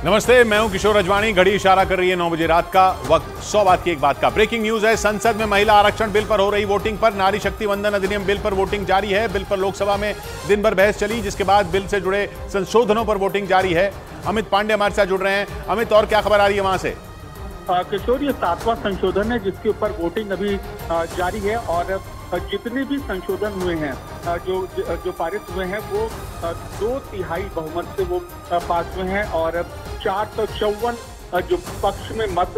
नमस्ते, मैं हूं किशोर अजवाणी। घड़ी इशारा कर रही है 9 बजे रात का। वक्त 100 बात की एक बात का। ब्रेकिंग न्यूज है। संसद में महिला आरक्षण बिल पर हो रही वोटिंग पर नारी शक्ति वंदन अधिनियम बिल पर वोटिंग जारी है। बिल पर लोकसभा में दिन भर बहस चली, जिसके बाद बिल से जुड़े संशोधनों पर वोटिंग जारी है। अमित पांडे हमारे साथ जुड़ रहे हैं। अमित, और क्या खबर आ रही है वहां से? किशोर, ये 7वां संशोधन है जिसके ऊपर वोटिंग अभी जारी है और जितने भी संशोधन हुए हैं जो पारित हुए हैं वो 2/3 बहुमत से वो पास हुए हैं और 454 जो पक्ष में मत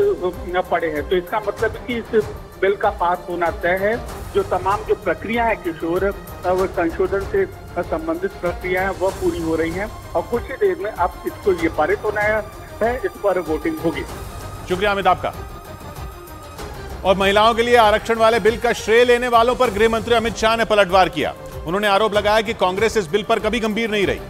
पड़े हैं। तो इसका मतलब है कि इस बिल का पास होना तय है। जो तमाम जो प्रक्रिया है किशोर, वो संशोधन से संबंधित प्रक्रिया है वो पूरी हो रही हैं और कुछ ही देर में अब इसको ये पारित होना है, इस पर वोटिंग होगी। शुक्रिया अमित आपका। और महिलाओं के लिए आरक्षण वाले बिल का श्रेय लेने वालों पर गृह मंत्री अमित शाह ने पलटवार किया। उन्होंने आरोप लगाया कि कांग्रेस इस बिल पर कभी गंभीर नहीं रही।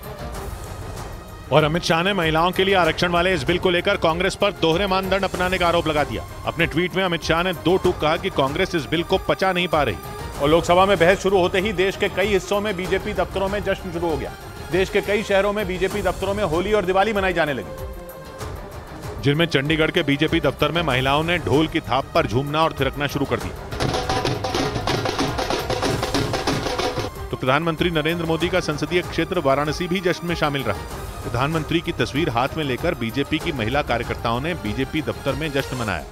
और अमित शाह ने महिलाओं के लिए आरक्षण वाले इस बिल को लेकर कांग्रेस पर दोहरे मानदंड अपनाने का आरोप लगा दिया। अपने ट्वीट में अमित शाह ने 2 टूक कहा कि कांग्रेस इस बिल को पचा नहीं पा रही। और लोकसभा में बहस शुरू होते ही देश के कई हिस्सों में बीजेपी दफ्तरों में जश्न शुरू हो गया। देश के कई शहरों में बीजेपी दफ्तरों में होली और दिवाली मनाई जाने लगी, जिनमें चंडीगढ़ के बीजेपी दफ्तर में महिलाओं ने ढोल की थाप पर झूमना और थिरकना शुरू कर दिया। तो प्रधानमंत्री नरेंद्र मोदी का संसदीय क्षेत्र वाराणसी भी जश्न में शामिल रहा। प्रधानमंत्री की तस्वीर हाथ में लेकर बीजेपी की महिला कार्यकर्ताओं ने बीजेपी दफ्तर में जश्न मनाया।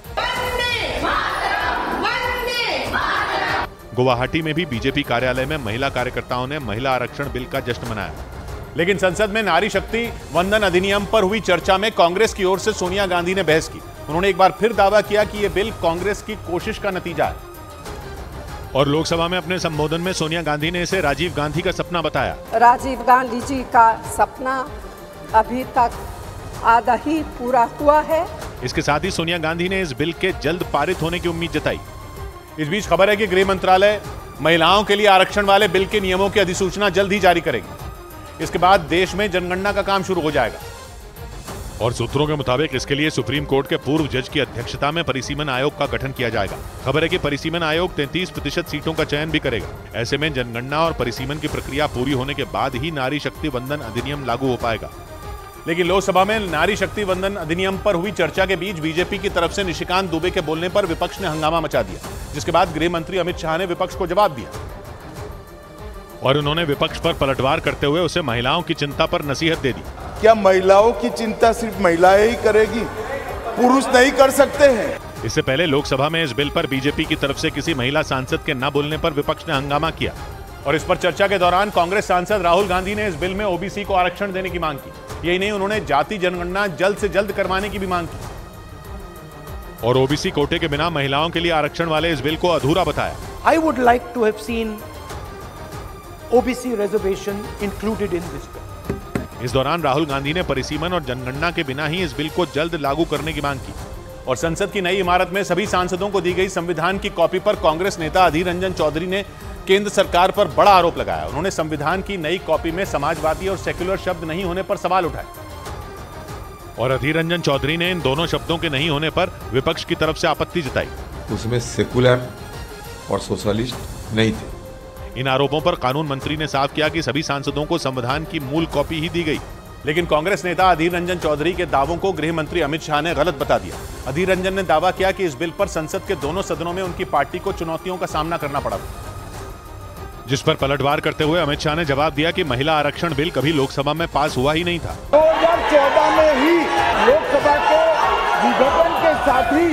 गुवाहाटी में भी बीजेपी कार्यालय में महिला कार्यकर्ताओं ने महिला आरक्षण बिल का जश्न मनाया। लेकिन संसद में नारी शक्ति वंदन अधिनियम पर हुई चर्चा में कांग्रेस की ओर से सोनिया गांधी ने बहस की। उन्होंने एक बार फिर दावा किया कि यह बिल कांग्रेस की कोशिश का नतीजा है। और लोकसभा में अपने संबोधन में सोनिया गांधी ने इसे राजीव गांधी का सपना बताया। राजीव गांधी जी का सपना अभी तक आधा ही पूरा हुआ है। इसके साथ ही सोनिया गांधी ने इस बिल के जल्द पारित होने की उम्मीद जताई। इस बीच खबर है कि गृह मंत्रालय महिलाओं के लिए आरक्षण वाले बिल के नियमों की अधिसूचना जल्द ही जारी करेगी। इसके बाद देश में जनगणना का काम शुरू हो जाएगा। और सूत्रों के मुताबिक इसके लिए सुप्रीम कोर्ट के पूर्व जज की अध्यक्षता में परिसीमन आयोग का गठन किया जाएगा। खबर है कि परिसीमन आयोग 33% सीटों का चयन भी करेगा। ऐसे में जनगणना और परिसीमन की प्रक्रिया पूरी होने के बाद ही नारी शक्ति वंदन अधिनियम लागू हो पाएगा। लेकिन लोकसभा में नारी शक्ति वंदन अधिनियम पर हुई चर्चा के बीच बीजेपी की तरफ से निशिकांत दुबे के बोलने पर विपक्ष ने हंगामा मचा दिया, जिसके बाद गृह मंत्री अमित शाह ने विपक्ष को जवाब दिया। और उन्होंने विपक्ष पर पलटवार करते हुए उसे महिलाओं की चिंता पर नसीहत दे दी। क्या महिलाओं की चिंता सिर्फ महिलाएं ही करेगी, पुरुष नहीं कर सकते हैं? इससे पहले लोकसभा में इस बिल पर बीजेपी की तरफ से किसी महिला सांसद के न बोलने पर विपक्ष ने हंगामा किया। और इस पर चर्चा के दौरान कांग्रेस सांसद राहुल गांधी ने इस बिल में ओबीसी को आरक्षण देने की मांग की। यही नहीं, उन्होंने जाति जनगणना जल्द से जल्द करवाने की भी मांग की। और ओबीसी कोटे के बिना महिलाओं के लिए आरक्षण वाले इस बिल को अधूरा बताया। I would like to have seen OBC reservation included in this bill. इस दौरान राहुल गांधी ने परिसीमन और जनगणना के बिना ही इस बिल को जल्द लागू करने की मांग की। और संसद की नई इमारत में सभी सांसदों को दी गई संविधान की कॉपी पर कांग्रेस नेता अधीर रंजन चौधरी ने केंद्र सरकार पर बड़ा आरोप लगाया। उन्होंने संविधान की नई कॉपी में समाजवादी और सेक्युलर शब्द नहीं होने पर सवाल उठाए। और अधीर रंजन चौधरी ने इन दोनों शब्दों के नहीं होने पर विपक्ष की तरफ से आपत्ति जताई। उसमें सेकुलर और सोशलिस्ट नहीं थे। इन आरोपों पर कानून मंत्री ने साफ किया कि सभी सांसदों को संविधान की मूल कॉपी ही दी गई। लेकिन कांग्रेस नेता अधीर रंजन चौधरी के दावों को गृह मंत्री अमित शाह ने गलत बता दिया। अधीर रंजन ने दावा किया कि इस बिल पर संसद के दोनों सदनों में उनकी पार्टी को चुनौतियों का सामना करना पड़ा, जिस पर पलटवार करते हुए अमित शाह ने जवाब दिया कि महिला आरक्षण बिल कभी लोकसभा में पास हुआ ही नहीं था। 2014 में ही लोकसभा के विघटन के साथ ही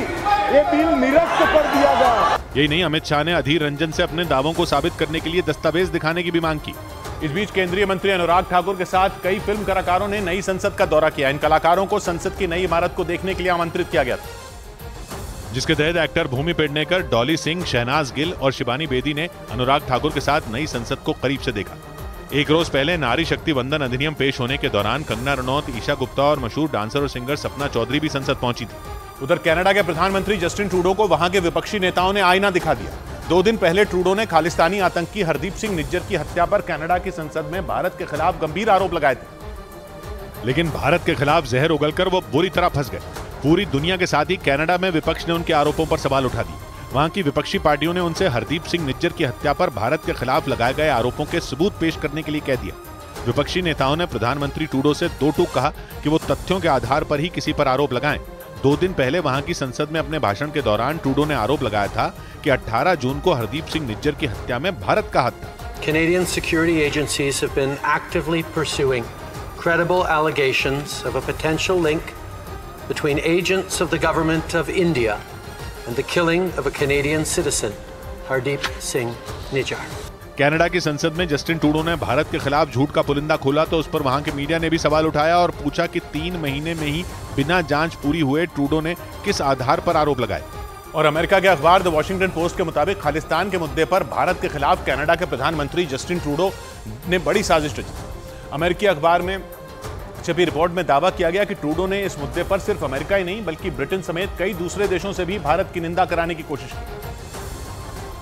ये बिल निरस्त कर दिया गया। यही नहीं, अमित शाह ने अधीर रंजन से अपने दावों को साबित करने के लिए दस्तावेज दिखाने की भी मांग की। इस बीच केंद्रीय मंत्री अनुराग ठाकुर के साथ कई फिल्म कलाकारों ने नई संसद का दौरा किया। इन कलाकारों को संसद की नई इमारत को देखने के लिए आमंत्रित किया गया था, जिसके तहत एक्टर भूमि पेडनेकर, डॉली सिंह, शहनाज गिल और शिबानी बेदी ने अनुराग ठाकुर के साथ नई संसद को करीब से देखा। एक रोज पहले नारी शक्ति वंदन अधिनियम पेश होने के दौरान कंगना रनौत, ईशा गुप्ता और मशहूर डांसर और सिंगर सपना चौधरी भी संसद पहुंची थी। उधर कनाडा के प्रधानमंत्री जस्टिन ट्रूडो को वहां के विपक्षी नेताओं ने आईना दिखा दिया। 2 दिन पहले ट्रूडो ने खालिस्तानी आतंकी हरदीप सिंह निज्जर की हत्या पर कनाडा की संसद में भारत के खिलाफ गंभीर आरोप लगाए थे। लेकिन भारत के खिलाफ जहर उगलकर वो बुरी तरह फंस गए। पूरी दुनिया के साथ ही कनाडा में विपक्ष ने उनके आरोपों पर सवाल उठा दिए। वहां की विपक्षी पार्टियों ने उनसे हरदीप सिंह निज्जर की हत्या पर भारत के खिलाफ लगाए गए आरोपों के सबूत पेश करने के लिए कह दिया। विपक्षी नेताओं ने प्रधानमंत्री ट्रूडो से दो टूक कहा कि वो तथ्यों के आधार पर ही किसी पर आरोप लगाएं। 2 दिन पहले वहां की संसद में अपने भाषण के दौरान ट्रूडो ने आरोप लगाया था कि 18 जून को हरदीप सिंह निज्जर की हत्या में भारत का हाथ था। Canadian security agencies have been actively pursuing credible allegations of a potential link between agents of the government of India and the killing of a Canadian citizen, Hardeep Singh Nijjar. Canada की संसद में Justin Trudeau ने भारत के खिलाफ झूठ का पुलिंदा खोला तो उस पर वहां के मीडिया ने भी सवाल उठाया और पूछा कि 3 महीने में ही बिना जांच पूरी हुए ट्रूडो ने किस आधार पर आरोप लगाए। और अमेरिका के अखबार द वॉशिंगटन पोस्ट के मुताबिक खालिस्तान के मुद्दे पर भारत के खिलाफ कनाडा के प्रधानमंत्री जस्टिन ट्रूडो ने बड़ी साजिश रची। अमेरिकी अखबार में छपी रिपोर्ट में दावा किया गया कि ट्रूडो ने इस मुद्दे पर सिर्फ अमेरिका ही नहीं बल्कि ब्रिटेन समेत कई दूसरे देशों से भी भारत की निंदा कराने की कोशिश की,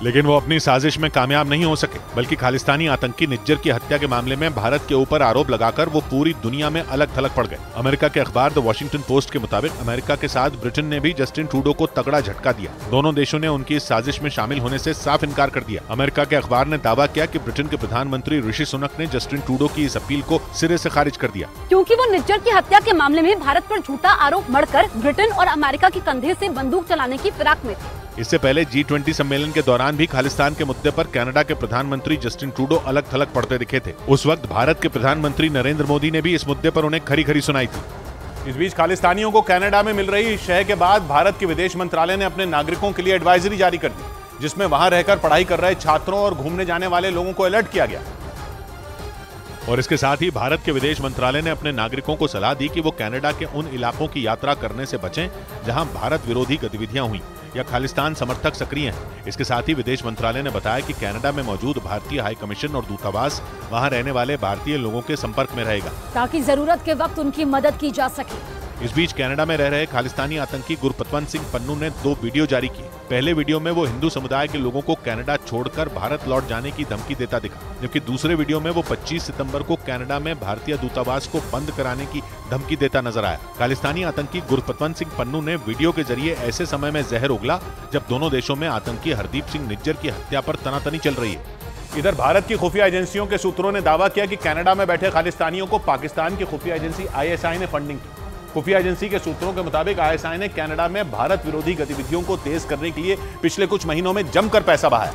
लेकिन वो अपनी साजिश में कामयाब नहीं हो सके, बल्कि खालिस्तानी आतंकी निज्जर की हत्या के मामले में भारत के ऊपर आरोप लगाकर वो पूरी दुनिया में अलग थलग पड़ गए। अमेरिका के अखबार द वॉशिंगटन पोस्ट के मुताबिक अमेरिका के साथ ब्रिटेन ने भी जस्टिन ट्रूडो को तगड़ा झटका दिया। दोनों देशों ने उनकी इस साजिश में शामिल होने से साफ इनकार कर दिया। अमेरिका के अखबार ने दावा किया कि ब्रिटेन के प्रधानमंत्री ऋषि सुनक ने जस्टिन ट्रूडो की इस अपील को सिरे से खारिज कर दिया, क्योंकि वो निज्जर की हत्या के मामले में भारत पर झूठा आरोप मढ़कर ब्रिटेन और अमेरिका के कंधे से बंदूक चलाने की फिराक में थे। इससे पहले G20 सम्मेलन के दौरान भी खालिस्तान के मुद्दे पर कनाडा के प्रधानमंत्री जस्टिन ट्रूडो अलग थलग पड़ते दिखे थे। उस वक्त भारत के प्रधानमंत्री नरेंद्र मोदी ने भी इस मुद्दे पर उन्हें खरी खरी सुनाई थी। इस बीच खालिस्तानियों को कनाडा में मिल रही शह के बाद भारत के विदेश मंत्रालय ने अपने नागरिकों के लिए एडवाइजरी जारी कर दी, जिसमें वहां रहकर पढ़ाई कर रहे छात्रों और घूमने जाने वाले लोगों को अलर्ट किया गया। और इसके साथ ही भारत के विदेश मंत्रालय ने अपने नागरिकों को सलाह दी कि वो कनाडा के उन इलाकों की यात्रा करने से बचें जहां भारत विरोधी गतिविधियां हुई या खालिस्तान समर्थक सक्रिय हैं। इसके साथ ही विदेश मंत्रालय ने बताया कि कनाडा में मौजूद भारतीय हाई कमीशन और दूतावास वहां रहने वाले भारतीय लोगों के संपर्क में रहेगा ताकि जरूरत के वक्त उनकी मदद की जा सके। इस बीच कनाडा में रह रहे खालिस्तानी आतंकी गुरपतवंत सिंह पन्नू ने 2 वीडियो जारी किए। पहले वीडियो में वो हिंदू समुदाय के लोगों को कनाडा छोड़कर भारत लौट जाने की धमकी देता दिखा, जबकि दूसरे वीडियो में वो 25 सितंबर को कनाडा में भारतीय दूतावास को बंद कराने की धमकी देता नजर आया। खालिस्तानी आतंकी गुरपतवंत सिंह पन्नू ने वीडियो के जरिए ऐसे समय में जहर उगला जब दोनों देशों में आतंकी हरदीप सिंह निज्जर की हत्या पर तनातनी चल रही है। इधर भारत की खुफिया एजेंसियों के सूत्रों ने दावा किया कि कनाडा में बैठे खालिस्तानियों को पाकिस्तान की खुफिया एजेंसी ISI ने फंडिंग की। खुफिया एजेंसी के सूत्रों के मुताबिक ISI ने कनाडा में भारत विरोधी गतिविधियों को तेज करने के लिए पिछले कुछ महीनों में जमकर पैसा बहाया,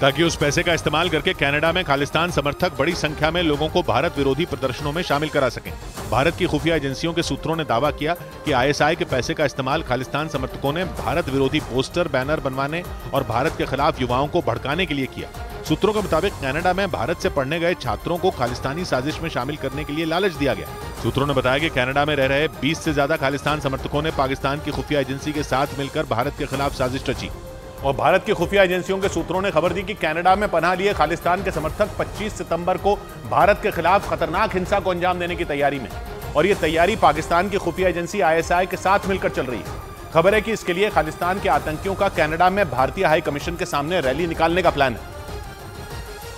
ताकि उस पैसे का इस्तेमाल करके कनाडा में खालिस्तान समर्थक बड़ी संख्या में लोगों को भारत विरोधी प्रदर्शनों में शामिल करा सकें। भारत की खुफिया एजेंसियों के सूत्रों ने दावा किया कि ISI के पैसे का इस्तेमाल खालिस्तान समर्थकों ने भारत विरोधी पोस्टर बैनर बनवाने और भारत के खिलाफ युवाओं को भड़काने के लिए किया। सूत्रों के मुताबिक कनाडा में भारत से पढ़ने गए छात्रों को खालिस्तानी साजिश में शामिल करने के लिए लालच दिया गया। सूत्रों ने बताया कि कनाडा में रह रहे 20 से ज्यादा खालिस्तान समर्थकों ने पाकिस्तान की खुफिया एजेंसी के साथ मिलकर भारत के खिलाफ साजिश रची। और भारत की खुफिया एजेंसियों के सूत्रों ने खबर दी कि कनाडा में पनाह लिए खालिस्तान के समर्थक 25 सितंबर को भारत के खिलाफ खतरनाक हिंसा को अंजाम देने की तैयारी में, और ये तैयारी पाकिस्तान की खुफिया एजेंसी ISI के साथ मिलकर चल रही है। खबर है कि इसके लिए खालिस्तान के आतंकियों का कनाडा में भारतीय हाई कमीशन के सामने रैली निकालने का प्लान है।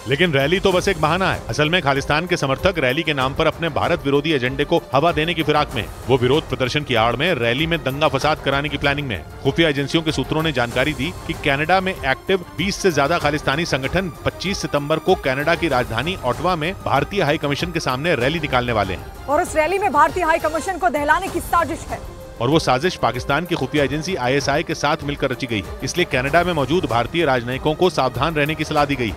लेकिन रैली तो बस एक बहाना है। असल में खालिस्तान के समर्थक रैली के नाम पर अपने भारत विरोधी एजेंडे को हवा देने की फिराक में है। वो विरोध प्रदर्शन की आड़ में रैली में दंगा फसाद कराने की प्लानिंग में है। खुफिया एजेंसियों के सूत्रों ने जानकारी दी कि कनाडा में एक्टिव 20 से ज्यादा खालिस्तानी संगठन 25 सितंबर को कनाडा की राजधानी ऑटवा में भारतीय हाई कमीशन के सामने रैली निकालने वाले हैं। और उस रैली में भारतीय हाई कमीशन को दहलाने की साजिश है। और वो साजिश पाकिस्तान की खुफिया एजेंसी ISI के साथ मिलकर रची गई है। इसलिए कनाडा में मौजूद भारतीय राजनयिकों को सावधान रहने की सलाह दी गई।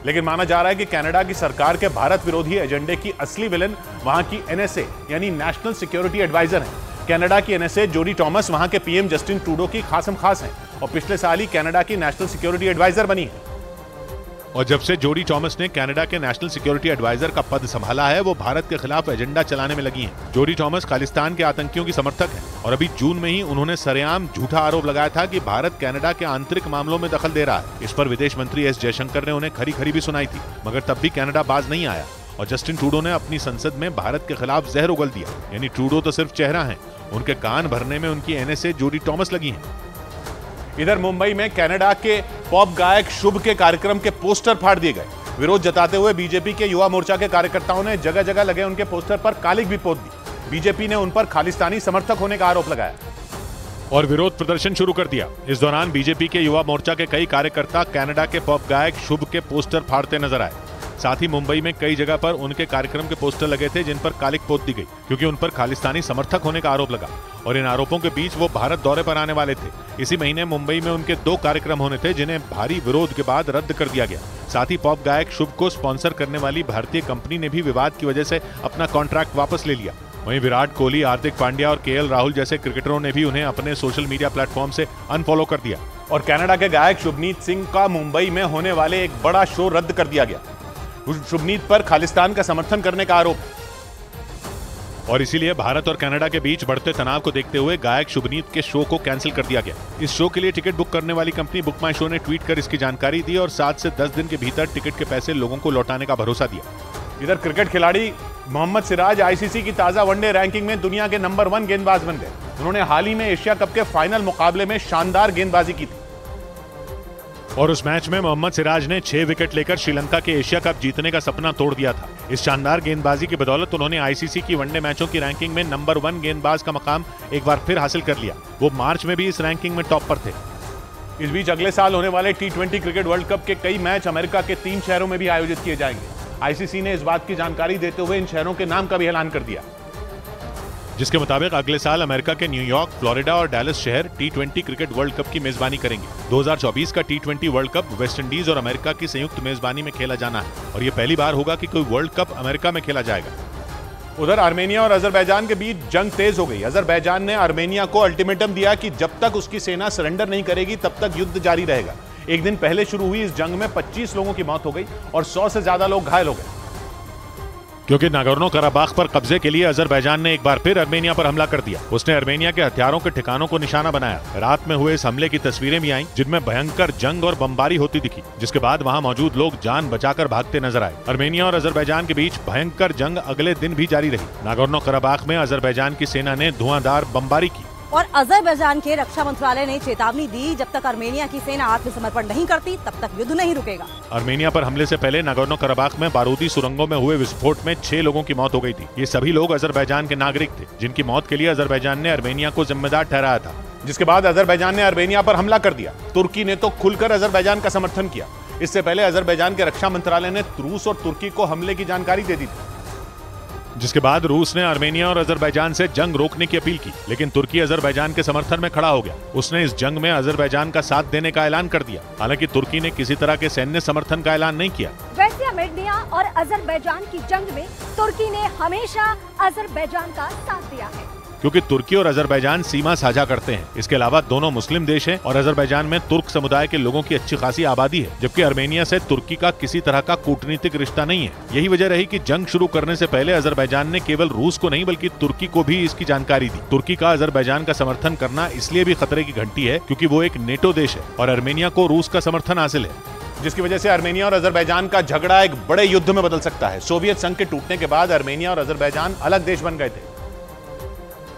लेकिन माना जा रहा है कि कनाडा की सरकार के भारत विरोधी एजेंडे की असली विलन वहां की NSA यानी नेशनल सिक्योरिटी एडवाइजर है। कनाडा की NSA जोडी टॉमस वहां के PM जस्टिन ट्रूडो की खासम खास है और पिछले साल ही कनाडा की नेशनल सिक्योरिटी एडवाइजर बनी है। और जब से जोडी टॉमस ने कनाडा के नेशनल सिक्योरिटी एडवाइजर का पद संभाला है, वो भारत के खिलाफ एजेंडा चलाने में लगी हैं। जोडी टॉमस खालिस्तान के आतंकियों की समर्थक हैं और अभी जून में ही उन्होंने सरेआम झूठा आरोप लगाया था कि भारत कनाडा के आंतरिक मामलों में दखल दे रहा है। इस पर विदेश मंत्री S जयशंकर ने उन्हें खरी खरी भी सुनाई थी, मगर तब भी कनाडा बाज नहीं आया और जस्टिन ट्रूडो ने अपनी संसद में भारत के खिलाफ जहर उगल दिया। यानी ट्रूडो तो सिर्फ चेहरा है, उनके कान भरने में उनकी NSA जोडी टॉमस लगी है। इधर मुंबई में कनाडा के पॉप गायक शुभ के कार्यक्रम के पोस्टर फाड़ दिए गए। विरोध जताते हुए बीजेपी के युवा मोर्चा के कार्यकर्ताओं ने जगह जगह लगे उनके पोस्टर पर कालिक भी पोत दी। बीजेपी ने उन पर खालिस्तानी समर्थक होने का आरोप लगाया और विरोध प्रदर्शन शुरू कर दिया। इस दौरान बीजेपी के युवा मोर्चा के कई कार्यकर्ता कनाडा के पॉप गायक शुभ के पोस्टर फाड़ते नजर आए। साथ ही मुंबई में कई जगह पर उनके कार्यक्रम के पोस्टर लगे थे जिन पर कालिक पोत दी गई, क्योंकि उन पर खालिस्तानी समर्थक होने का आरोप लगा और इन आरोपों के बीच वो भारत दौरे पर आने वाले थे। इसी महीने मुंबई में उनके 2 कार्यक्रम होने थे जिन्हें भारी विरोध के बाद रद्द कर दिया गया। साथ ही पॉप गायक शुभ को स्पॉन्सर करने वाली भारतीय कंपनी ने भी विवाद की वजह से अपना कॉन्ट्रैक्ट वापस ले लिया। वहीं विराट कोहली, हार्दिक पांड्या और केएल राहुल जैसे क्रिकेटरों ने भी उन्हें अपने सोशल मीडिया प्लेटफॉर्म से अनफॉलो कर दिया। और कनाडा के गायक शुभनीत सिंह का मुंबई में होने वाले एक बड़ा शो रद्द कर दिया गया। शुभनीत पर खालिस्तान का समर्थन करने का आरोप है और इसीलिए भारत और कनाडा के बीच बढ़ते तनाव को देखते हुए गायक शुभनीत के शो को कैंसिल कर दिया गया। इस शो के लिए टिकट बुक करने वाली कंपनी बुक माई शो ने ट्वीट कर इसकी जानकारी दी और 7 से 10 दिन के भीतर टिकट के पैसे लोगों को लौटाने का भरोसा दिया। इधर क्रिकेट खिलाड़ी मोहम्मद सिराज आईसीसी की ताजा वनडे रैंकिंग में दुनिया के नंबर 1 गेंदबाज बन गए। उन्होंने हाल ही में एशिया कप के फाइनल मुकाबले में शानदार गेंदबाजी की थी और उस मैच में मोहम्मद सिराज ने 6 विकेट लेकर श्रीलंका के एशिया कप जीतने का सपना तोड़ दिया था। इस शानदार गेंदबाजी की बदौलत उन्होंने आईसीसी की वनडे मैचों की रैंकिंग में नंबर 1 गेंदबाज का मकाम एक बार फिर हासिल कर लिया। वो मार्च में भी इस रैंकिंग में टॉप पर थे। इस बीच अगले साल होने वाले T20 क्रिकेट वर्ल्ड कप के कई मैच अमेरिका के 3 शहरों में भी आयोजित किए जाएंगे। आईसीसी ने इस बात की जानकारी देते हुए इन शहरों के नाम का भी ऐलान कर दिया, जिसके मुताबिक अगले साल अमेरिका के न्यूयॉर्क, फ्लोरिडा और डैलस शहर T20 क्रिकेट वर्ल्ड कप की मेजबानी करेंगे। 2024 का T20 world cup West Indies और अमेरिका की संयुक्त मेजबानी में खेला जाना है और ये पहली बार होगा कि कोई वर्ल्ड कप अमेरिका में खेला जाएगा। उधर आर्मेनिया और अजरबैजान के बीच जंग तेज हो गई। अजरबैजान ने आर्मेनिया को अल्टीमेटम दिया कि जब तक उसकी सेना सरेंडर नहीं करेगी तब तक युद्ध जारी रहेगा। एक दिन पहले शुरू हुई इस जंग में 25 लोगों की मौत हो गई और 100 से ज्यादा लोग घायल हो गए, क्योंकि नागोर्नो कराबाख पर कब्जे के लिए अजरबैजान ने एक बार फिर आर्मेनिया पर हमला कर दिया। उसने आर्मेनिया के हथियारों के ठिकानों को निशाना बनाया। रात में हुए इस हमले की तस्वीरें भी आईं, जिनमें भयंकर जंग और बमबारी होती दिखी, जिसके बाद वहां मौजूद लोग जान बचाकर भागते नजर आए। आर्मेनिया और अजरबैजान के बीच भयंकर जंग अगले दिन भी जारी रही। नागोर्नो कराबाख में अजरबैजान की सेना ने धुआंधार बमबारी की और अजरबैजान के रक्षा मंत्रालय ने चेतावनी दी, जब तक आर्मेनिया की सेना आत्मसमर्पण नहीं करती तब तक युद्ध नहीं रुकेगा। आर्मेनिया पर हमले से पहले नागोर्नो कराबाख में बारूदी सुरंगों में हुए विस्फोट में 6 लोगों की मौत हो गई थी। ये सभी लोग अजरबैजान के नागरिक थे, जिनकी मौत के लिए अजरबैजान ने आर्मेनिया को जिम्मेदार ठहराया था। जिसके बाद अजरबैजान ने आर्मेनिया पर हमला कर दिया। तुर्की ने तो खुलकर अजरबैजान का समर्थन किया। इससे पहले अजरबैजान के रक्षा मंत्रालय ने रूस और तुर्की को हमले की जानकारी दे दी थी, जिसके बाद रूस ने आर्मेनिया और अजरबैजान से जंग रोकने की अपील की, लेकिन तुर्की अजरबैजान के समर्थन में खड़ा हो गया। उसने इस जंग में अजरबैजान का साथ देने का ऐलान कर दिया। हालांकि तुर्की ने किसी तरह के सैन्य समर्थन का ऐलान नहीं किया। वैसे आर्मेनिया और अजरबैजान की जंग में तुर्की ने हमेशा अजरबैजान का साथ दिया है, क्योंकि तुर्की और अजरबैजान सीमा साझा करते हैं। इसके अलावा दोनों मुस्लिम देश हैं और अजरबैजान में तुर्क समुदाय के लोगों की अच्छी खासी आबादी है, जबकि आर्मेनिया से तुर्की का किसी तरह का कूटनीतिक रिश्ता नहीं है। यही वजह रही कि जंग शुरू करने से पहले अजरबैजान ने केवल रूस को नहीं बल्कि तुर्की को भी इसकी जानकारी दी। तुर्की का अजरबैजान का समर्थन करना इसलिए भी खतरे की घंटी है क्योंकि वो एक नेटो देश है और आर्मेनिया को रूस का समर्थन हासिल है, जिसकी वजह से आर्मेनिया और अजरबैजान का झगड़ा एक बड़े युद्ध में बदल सकता है। सोवियत संघ के टूटने के बाद आर्मेनिया और अजरबैजान अलग देश बन गए थे,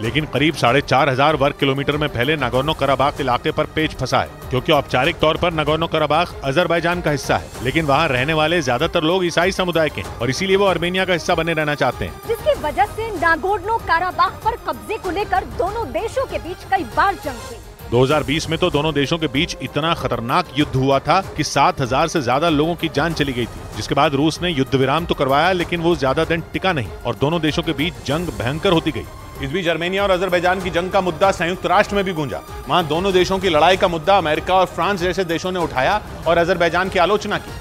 लेकिन करीब 4,500 वर्ग किलोमीटर में फैले नागोर्नो कराबाख इलाके पर पेच फंसा है, क्योंकि औपचारिक तौर पर नागोर्नो कराबाख अजरबैजान का हिस्सा है, लेकिन वहां रहने वाले ज्यादातर लोग ईसाई समुदाय के हैं और इसीलिए वो आर्मेनिया का हिस्सा बने रहना चाहते हैं, जिसकी वजह से नागोर्नो कराबाख पर कब्जे को लेकर दोनों देशों के बीच कई बार जंग हुई। 2020 में तो दोनों देशों के बीच इतना खतरनाक युद्ध हुआ था कि 7,000 से ज्यादा लोगों की जान चली गई थी, जिसके बाद रूस ने युद्ध विराम तो करवाया, लेकिन वो ज्यादा दिन टिका नहीं और दोनों देशों के बीच जंग भयंकर होती गई। इस बीच आर्मेनिया और अजरबैजान की जंग का मुद्दा संयुक्त राष्ट्र में भी गूंजा। वहां दोनों देशों की लड़ाई का मुद्दा अमेरिका और फ्रांस जैसे देशों ने उठाया और अजरबैजान की आलोचना की,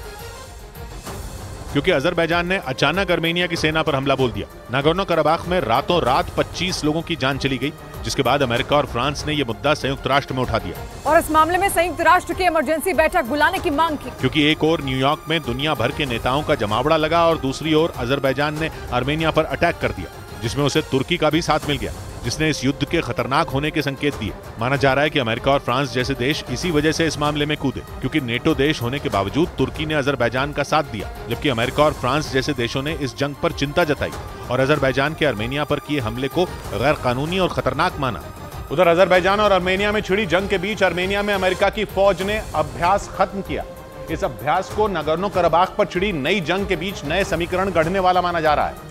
क्योंकि अजरबैजान ने अचानक आर्मेनिया की सेना पर हमला बोल दिया। नागोर्नो कराबाख में रातों रात 25 लोगों की जान चली गई, जिसके बाद अमेरिका और फ्रांस ने यह मुद्दा संयुक्त राष्ट्र में उठा दिया और इस मामले में संयुक्त राष्ट्र की इमरजेंसी बैठक बुलाने की मांग की, क्योंकि एक ओर न्यूयॉर्क में दुनिया भर के नेताओं का जमावड़ा लगा और दूसरी ओर अजरबैजान ने आर्मेनिया पर अटैक कर दिया, जिसमें उसे तुर्की का भी साथ मिल गया, जिसने इस युद्ध के खतरनाक होने के संकेत दिए। माना जा रहा है कि अमेरिका और फ्रांस जैसे देश इसी वजह से इस मामले में कूदे, क्योंकि नेटो देश होने के बावजूद तुर्की ने अजरबैजान का साथ दिया, जबकि अमेरिका और फ्रांस जैसे देशों ने इस जंग पर चिंता जताई और अजरबैजान के आर्मेनिया पर किए हमले को गैर कानूनी और खतरनाक माना। उधर अजरबैजान और आर्मेनिया में छिड़ी जंग के बीच आर्मेनिया में अमेरिका की फौज ने अभ्यास खत्म किया। इस अभ्यास को नागोर्नो कराबाख पर छिड़ी नई जंग के बीच नए समीकरण गढ़ने वाला माना जा रहा है।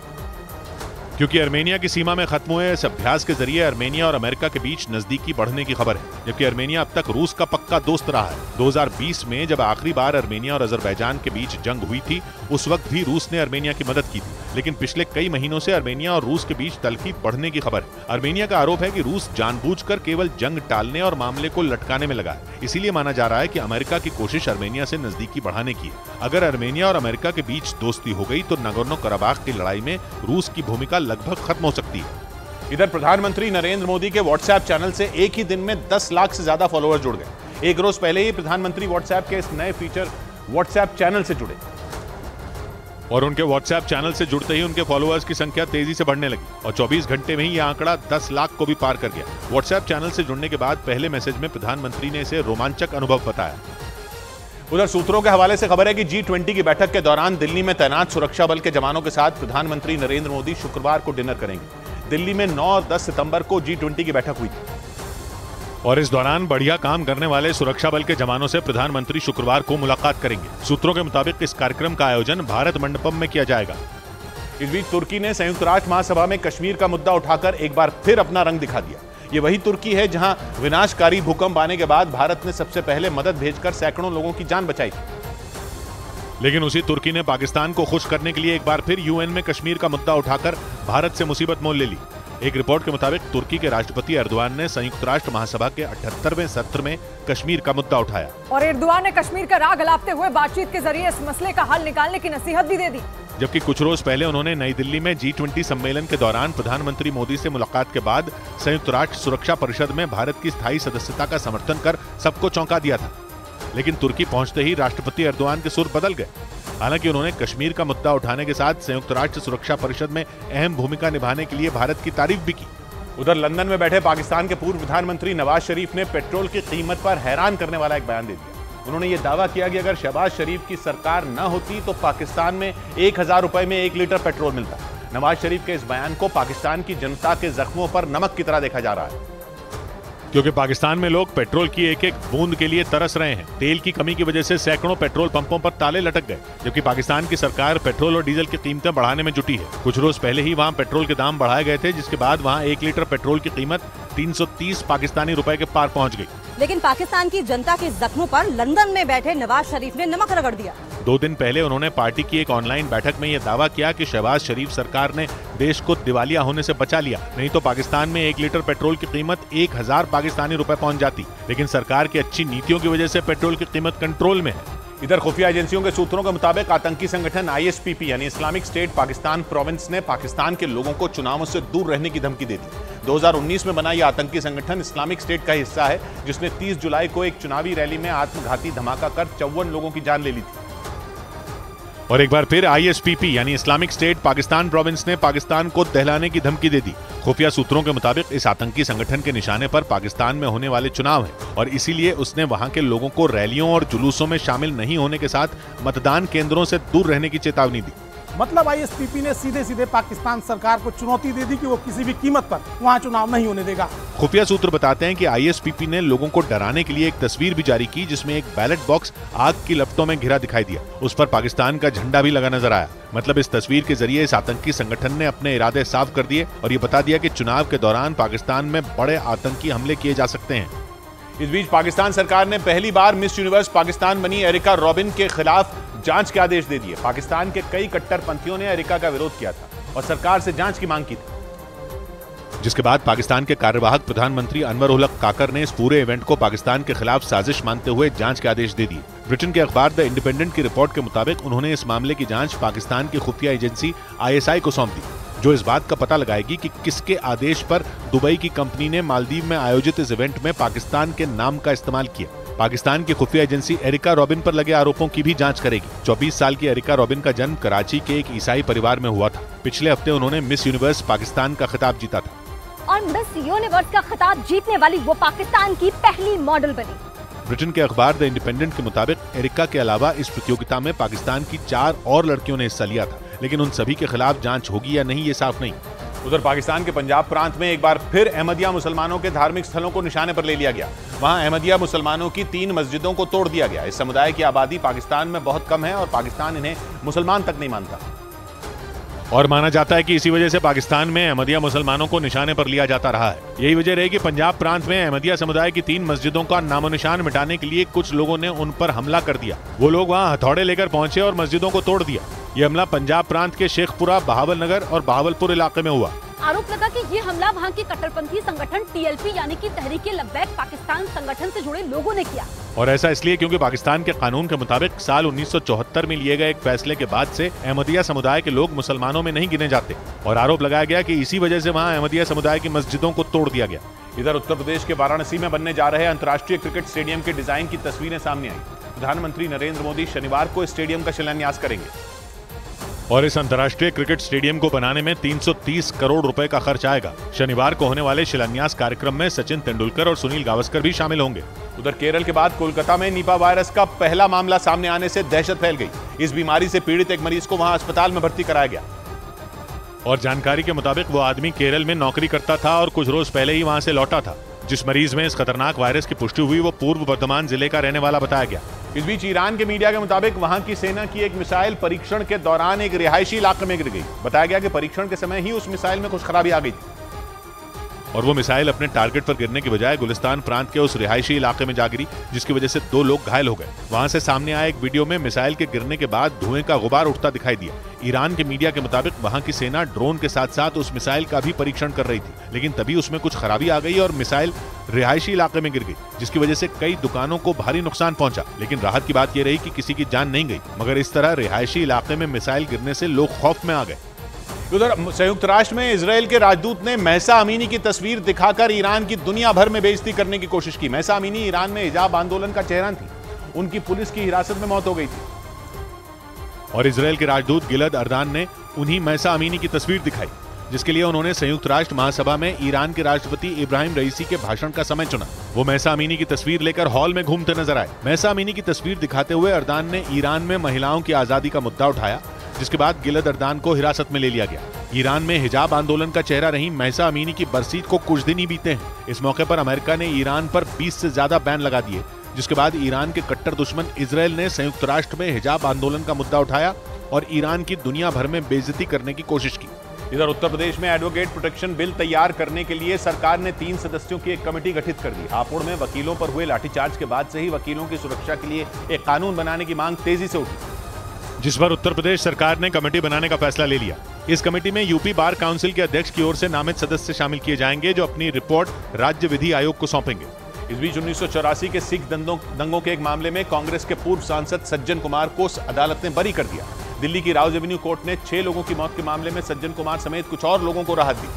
क्योंकि अर्मेनिया की सीमा में खत्म हुए इस अभ्यास के जरिए अर्मेनिया और अमेरिका के बीच नजदीकी बढ़ने की खबर है, जबकि अर्मेनिया अब तक रूस का पक्का दोस्त रहा है। 2020 में जब आखिरी बार अर्मेनिया और अजरबैजान के बीच जंग हुई थी, उस वक्त भी रूस ने अर्मेनिया की मदद की थी, लेकिन पिछले कई महीनों से अर्मेनिया और रूस के बीच तल्खी बढ़ने की खबर है। अर्मेनिया का आरोप है कि रूस जानबूझकर केवल जंग टालने और मामले को लटकाने में लगा है। इसीलिए माना जा रहा है कि अमेरिका की कोशिश अर्मेनिया से नजदीकी बढ़ाने की है। अगर अर्मेनिया और अमेरिका के बीच दोस्ती हो गई तो नागोर्नो कराबाख की लड़ाई में रूस की भूमिका लगभग खत्म हो सकती है। इधर प्रधानमंत्री नरेंद्र मोदी के व्हाट्सएप चैनल से एक ही दिन में 10 लाख से ज्यादा फॉलोअर्स जुड़ गए। एक रोज पहले ही प्रधानमंत्री व्हाट्सएप के इस नए फीचर व्हाट्सएप चैनल से जुड़े और उनके व्हाट्सएप चैनल से जुड़ते ही उनके फॉलोअर्स की संख्या तेजी से बढ़ने लगी और 24 घंटे में ही यह आंकड़ा 10 लाख को भी पार कर गया। व्हाट्सएप चैनल से जुड़ने के बाद पहले मैसेज में प्रधानमंत्री ने इसे रोमांचक अनुभव बताया। उधर सूत्रों के हवाले से खबर है कि G20 की बैठक के दौरान दिल्ली में तैनात सुरक्षा बल के जवानों के साथ प्रधानमंत्री नरेंद्र मोदी शुक्रवार को डिनर करेंगे। दिल्ली में 9 और 10 सितंबर को G20 की बैठक हुई थी और इस दौरान बढ़िया काम करने वाले सुरक्षा बल के जवानों से प्रधानमंत्री शुक्रवार को मुलाकात करेंगे। सूत्रों के मुताबिक इस कार्यक्रम का आयोजन भारत मंडपम में किया जाएगा। इस बीच तुर्की ने संयुक्त राष्ट्र महासभा में कश्मीर का मुद्दा उठाकर एक बार फिर अपना रंग दिखा दिया। ये वही तुर्की है जहां विनाशकारी भूकंप आने के बाद भारत ने सबसे पहले मदद भेजकर सैकड़ों लोगों की जान बचाई थी। लेकिन उसी तुर्की ने पाकिस्तान को खुश करने के लिए एक बार फिर यूएन में कश्मीर का मुद्दा उठाकर भारत से मुसीबत मोल ले ली। एक रिपोर्ट के मुताबिक तुर्की के राष्ट्रपति एर्दोआन ने संयुक्त राष्ट्र महासभा के 78वें सत्र में कश्मीर का मुद्दा उठाया और एर्दोआन ने कश्मीर का राग अलापते हुए बातचीत के जरिए इस मसले का हल निकालने की नसीहत भी दे दी। जबकि कुछ रोज पहले उन्होंने नई दिल्ली में G20 सम्मेलन के दौरान प्रधानमंत्री मोदी से मुलाकात के बाद संयुक्त राष्ट्र सुरक्षा परिषद में भारत की स्थायी सदस्यता का समर्थन कर सबको चौंका दिया था। लेकिन तुर्की पहुंचते ही राष्ट्रपति एर्दोआन के सुर बदल गए। हालांकि उन्होंने कश्मीर का मुद्दा उठाने के साथ संयुक्त राष्ट्र सुरक्षा परिषद में अहम भूमिका निभाने के लिए भारत की तारीफ भी की। उधर लंदन में बैठे पाकिस्तान के पूर्व प्रधानमंत्री नवाज शरीफ ने पेट्रोल की कीमत पर हैरान करने वाला एक बयान दे दिया। उन्होंने ये दावा किया कि अगर शहबाज शरीफ की सरकार न होती तो पाकिस्तान में 1000 रुपए में 1 लीटर पेट्रोल मिलता। नवाज शरीफ के इस बयान को पाकिस्तान की जनता के जख्मों पर नमक की तरह देखा जा रहा है, क्योंकि पाकिस्तान में लोग पेट्रोल की एक एक बूंद के लिए तरस रहे हैं। तेल की कमी की वजह से सैकड़ों पेट्रोल पंपों पर ताले लटक गए, जबकि पाकिस्तान की सरकार पेट्रोल और डीजल की कीमतें बढ़ाने में जुटी है। कुछ रोज पहले ही वहां पेट्रोल के दाम बढ़ाए गए थे, जिसके बाद वहां 1 लीटर पेट्रोल की कीमत 330 पाकिस्तानी रुपए के पार पहुंच गई। लेकिन पाकिस्तान की जनता के जख्मों पर लंदन में बैठे नवाज शरीफ ने नमक रगड़ दिया। 2 दिन पहले उन्होंने पार्टी की एक ऑनलाइन बैठक में यह दावा किया कि शहबाज शरीफ सरकार ने देश को दिवालिया होने से बचा लिया, नहीं तो पाकिस्तान में 1 लीटर पेट्रोल की कीमत 1000 पाकिस्तानी रुपए पहुंच जाती। लेकिन सरकार की अच्छी नीतियों की वजह से पेट्रोल की कीमत कंट्रोल में है। इधर खुफिया एजेंसियों के सूत्रों के मुताबिक आतंकी संगठन ISPP यानी इस्लामिक स्टेट पाकिस्तान प्रोविंस ने पाकिस्तान के लोगों को चुनावों से दूर रहने की धमकी दे दी। 2019 में बना यह आतंकी संगठन इस्लामिक स्टेट का हिस्सा है, जिसने 30 जुलाई को एक चुनावी रैली में आत्मघाती धमाका कर 54 लोगों की जान ले ली थी। और एक बार फिर ISPP यानी इस्लामिक स्टेट पाकिस्तान प्रोविंस ने पाकिस्तान को दहलाने की धमकी दे दी। खुफिया सूत्रों के मुताबिक इस आतंकी संगठन के निशाने पर पाकिस्तान में होने वाले चुनाव हैं और इसीलिए उसने वहां के लोगों को रैलियों और जुलूसों में शामिल नहीं होने के साथ मतदान केंद्रों से दूर रहने की चेतावनी दी। मतलब ISPP ने सीधे सीधे पाकिस्तान सरकार को चुनौती दे दी कि वो किसी भी कीमत पर वहां चुनाव नहीं होने देगा। खुफिया सूत्र बताते हैं कि ISPP ने लोगों को डराने के लिए एक तस्वीर भी जारी की, जिसमें एक बैलेट बॉक्स आग की लपटों में घिरा दिखाई दिया। उस पर पाकिस्तान का झंडा भी लगा नजर आया। मतलब इस तस्वीर के जरिए इस आतंकी संगठन ने अपने इरादे साफ कर दिए और ये बता दिया कि चुनाव के दौरान पाकिस्तान में बड़े आतंकी हमले किए जा सकते हैं। इस बीच पाकिस्तान सरकार ने पहली बार मिस यूनिवर्स पाकिस्तान बनी एरिका रॉबिन के खिलाफ जांच के आदेश दे दिए। पाकिस्तान के कई कट्टरपंथियों ने एरिका का विरोध किया था और सरकार से जांच की मांग की थी, जिसके बाद पाकिस्तान के कार्यवाहक प्रधानमंत्री अनवर उल हक काकर ने इस पूरे इवेंट को पाकिस्तान के खिलाफ साजिश मानते हुए जांच के आदेश दे दिए। ब्रिटेन के अखबार द इंडिपेंडेंट की रिपोर्ट के मुताबिक उन्होंने इस मामले की जांच पाकिस्तान की खुफिया एजेंसी ISI को सौंप दी, जो इस बात का पता लगाएगी कि किसके आदेश पर दुबई की कंपनी ने मालदीव में आयोजित इस इवेंट में पाकिस्तान के नाम का इस्तेमाल किया। पाकिस्तान की खुफिया एजेंसी एरिका रॉबिन पर लगे आरोपों की भी जांच करेगी। 24 साल की एरिका रॉबिन का जन्म कराची के एक ईसाई परिवार में हुआ था। पिछले हफ्ते उन्होंने मिस यूनिवर्स पाकिस्तान का खिताब जीता था और मिस यूनिवर्स का खिताब जीतने वाली वो पाकिस्तान की पहली मॉडल बनी। ब्रिटेन के अखबार द इंडिपेंडेंट के मुताबिक एरिका के अलावा इस प्रतियोगिता में पाकिस्तान की 4 और लड़कियों ने हिस्सा लिया था, लेकिन उन सभी के खिलाफ जांच होगी या नहीं ये साफ नहीं। उधर पाकिस्तान के पंजाब प्रांत में एक बार फिर अहमदिया मुसलमानों के धार्मिक स्थलों को निशाने पर ले लिया गया। वहां अहमदिया मुसलमानों की 3 मस्जिदों को तोड़ दिया गया। इस समुदाय की आबादी पाकिस्तान में बहुत कम है और पाकिस्तान इन्हें मुसलमान तक नहीं मानता। और माना जाता है कि इसी वजह से पाकिस्तान में अहमदिया मुसलमानों को निशाने पर लिया जाता रहा है। यही वजह रही कि पंजाब प्रांत में अहमदिया समुदाय की 3 मस्जिदों का नामो निशान मिटाने के लिए कुछ लोगों ने उन पर हमला कर दिया। वो लोग वहां हथौड़े लेकर पहुंचे और मस्जिदों को तोड़ दिया। ये हमला पंजाब प्रांत के शेखपुरा, बहावल नगर और बहावलपुर इलाके में हुआ। आरोप लगा कि ये हमला वहाँ के कट्टरपंथी संगठन TLP यानी कि तहरीके लब्बैक पाकिस्तान संगठन से जुड़े लोगों ने किया। और ऐसा इसलिए क्योंकि पाकिस्तान के कानून के मुताबिक साल 1974 में लिए गए एक फैसले के बाद से अहमदिया समुदाय के लोग मुसलमानों में नहीं गिने जाते। और आरोप लगाया गया कि इसी वजह से वहाँ अहमदिया समुदाय की मस्जिदों को तोड़ दिया गया। इधर उत्तर प्रदेश के वाराणसी में बनने जा रहे अंतर्राष्ट्रीय क्रिकेट स्टेडियम के डिजाइन की तस्वीरें सामने आई। प्रधानमंत्री नरेंद्र मोदी शनिवार को स्टेडियम का शिलान्यास करेंगे। और इस अंतर्राष्ट्रीय क्रिकेट स्टेडियम को बनाने में 330 करोड़ रुपए का खर्च आएगा। शनिवार को होने वाले शिलान्यास कार्यक्रम में सचिन तेंदुलकर और सुनील गावस्कर भी शामिल होंगे। उधर केरल के बाद कोलकाता में निपा वायरस का पहला मामला सामने आने से दहशत फैल गई। इस बीमारी से पीड़ित एक मरीज को वहां अस्पताल में भर्ती कराया गया। और जानकारी के मुताबिक वो आदमी केरल में नौकरी करता था और कुछ रोज पहले ही वहां से लौटा था। जिस मरीज में इस खतरनाक वायरस की पुष्टि हुई वो पूर्व वर्धमान जिले का रहने वाला बताया गया। इस बीच ईरान के मीडिया के मुताबिक वहां की सेना की एक मिसाइल परीक्षण के दौरान एक रिहायशी इलाके में गिर गई। बताया गया कि परीक्षण के समय ही उस मिसाइल में कुछ खराबी आ गई थी और वो मिसाइल अपने टारगेट पर गिरने की बजाय गुलिस्तान प्रांत के उस रिहायशी इलाके में जा गिरी, जिसकी वजह से 2 लोग घायल हो गए। वहां से सामने आए एक वीडियो में मिसाइल के गिरने के बाद धुएं का गुबार उठता दिखाई दिया। ईरान के मीडिया के मुताबिक वहां की सेना ड्रोन के साथ साथ उस मिसाइल का भी परीक्षण कर रही थी, लेकिन तभी उसमें कुछ खराबी आ गई और मिसाइल रिहायशी इलाके में गिर गई, जिसकी वजह से कई दुकानों को भारी नुकसान पहुंचा। लेकिन राहत की बात यह रही कि किसी की जान नहीं गई, मगर इस तरह रिहायशी इलाके में मिसाइल गिरने से लोग खौफ में आ गए। उधर संयुक्त राष्ट्र में इजरायल के राजदूत ने महसा अमीनी की तस्वीर दिखाकर ईरान की दुनिया भर में बेइज्जती करने की कोशिश की। महसा अमीनी ईरान में हिजाब आंदोलन का चेहरा थी। उनकी पुलिस की हिरासत में मौत हो गई थी। और इजरायल के राजदूत गिलद अर्दान ने उन्हीं महसा अमीनी की तस्वीर दिखाई, जिसके लिए उन्होंने संयुक्त राष्ट्र महासभा में ईरान के राष्ट्रपति इब्राहिम रईसी के भाषण का समय चुना। वो महसा अमीनी की तस्वीर लेकर हॉल में घूमते नजर आए। महसा अमीनी की तस्वीर दिखाते हुए अर्दान ने ईरान में महिलाओं की आजादी का मुद्दा उठाया, जिसके बाद गिलद अर्दान को हिरासत में ले लिया गया। ईरान में हिजाब आंदोलन का चेहरा रही महसा अमीनी की बरसीत को कुछ दिन ही बीते हैं। इस मौके पर अमेरिका ने ईरान पर 20 से ज्यादा बैन लगा दिए, जिसके बाद ईरान के कट्टर दुश्मन इजरायल ने संयुक्त राष्ट्र में हिजाब आंदोलन का मुद्दा उठाया और ईरान की दुनिया भर में बेइज्जती करने की कोशिश की। इधर उत्तर प्रदेश में एडवोकेट प्रोटेक्शन बिल तैयार करने के लिए सरकार ने 3 सदस्यों की एक कमेटी गठित कर दी। हापुड़ में वकीलों पर हुए लाठीचार्ज के बाद से ही वकीलों की सुरक्षा के लिए एक कानून बनाने की मांग तेजी से उठी, जिस पर उत्तर प्रदेश सरकार ने कमेटी बनाने का फैसला ले लिया। इस कमेटी में यूपी बार काउंसिल के अध्यक्ष की ओर से नामित सदस्य शामिल किए जाएंगे, जो अपनी रिपोर्ट राज्य विधि आयोग को सौंपेंगे। इस बीच 1984 के सिख दंगों के एक मामले में कांग्रेस के पूर्व सांसद सज्जन कुमार को अदालत ने बरी कर दिया। दिल्ली की राउज एवेन्यू कोर्ट ने 6 लोगों की मौत के मामले में सज्जन कुमार समेत कुछ और लोगों को राहत दी।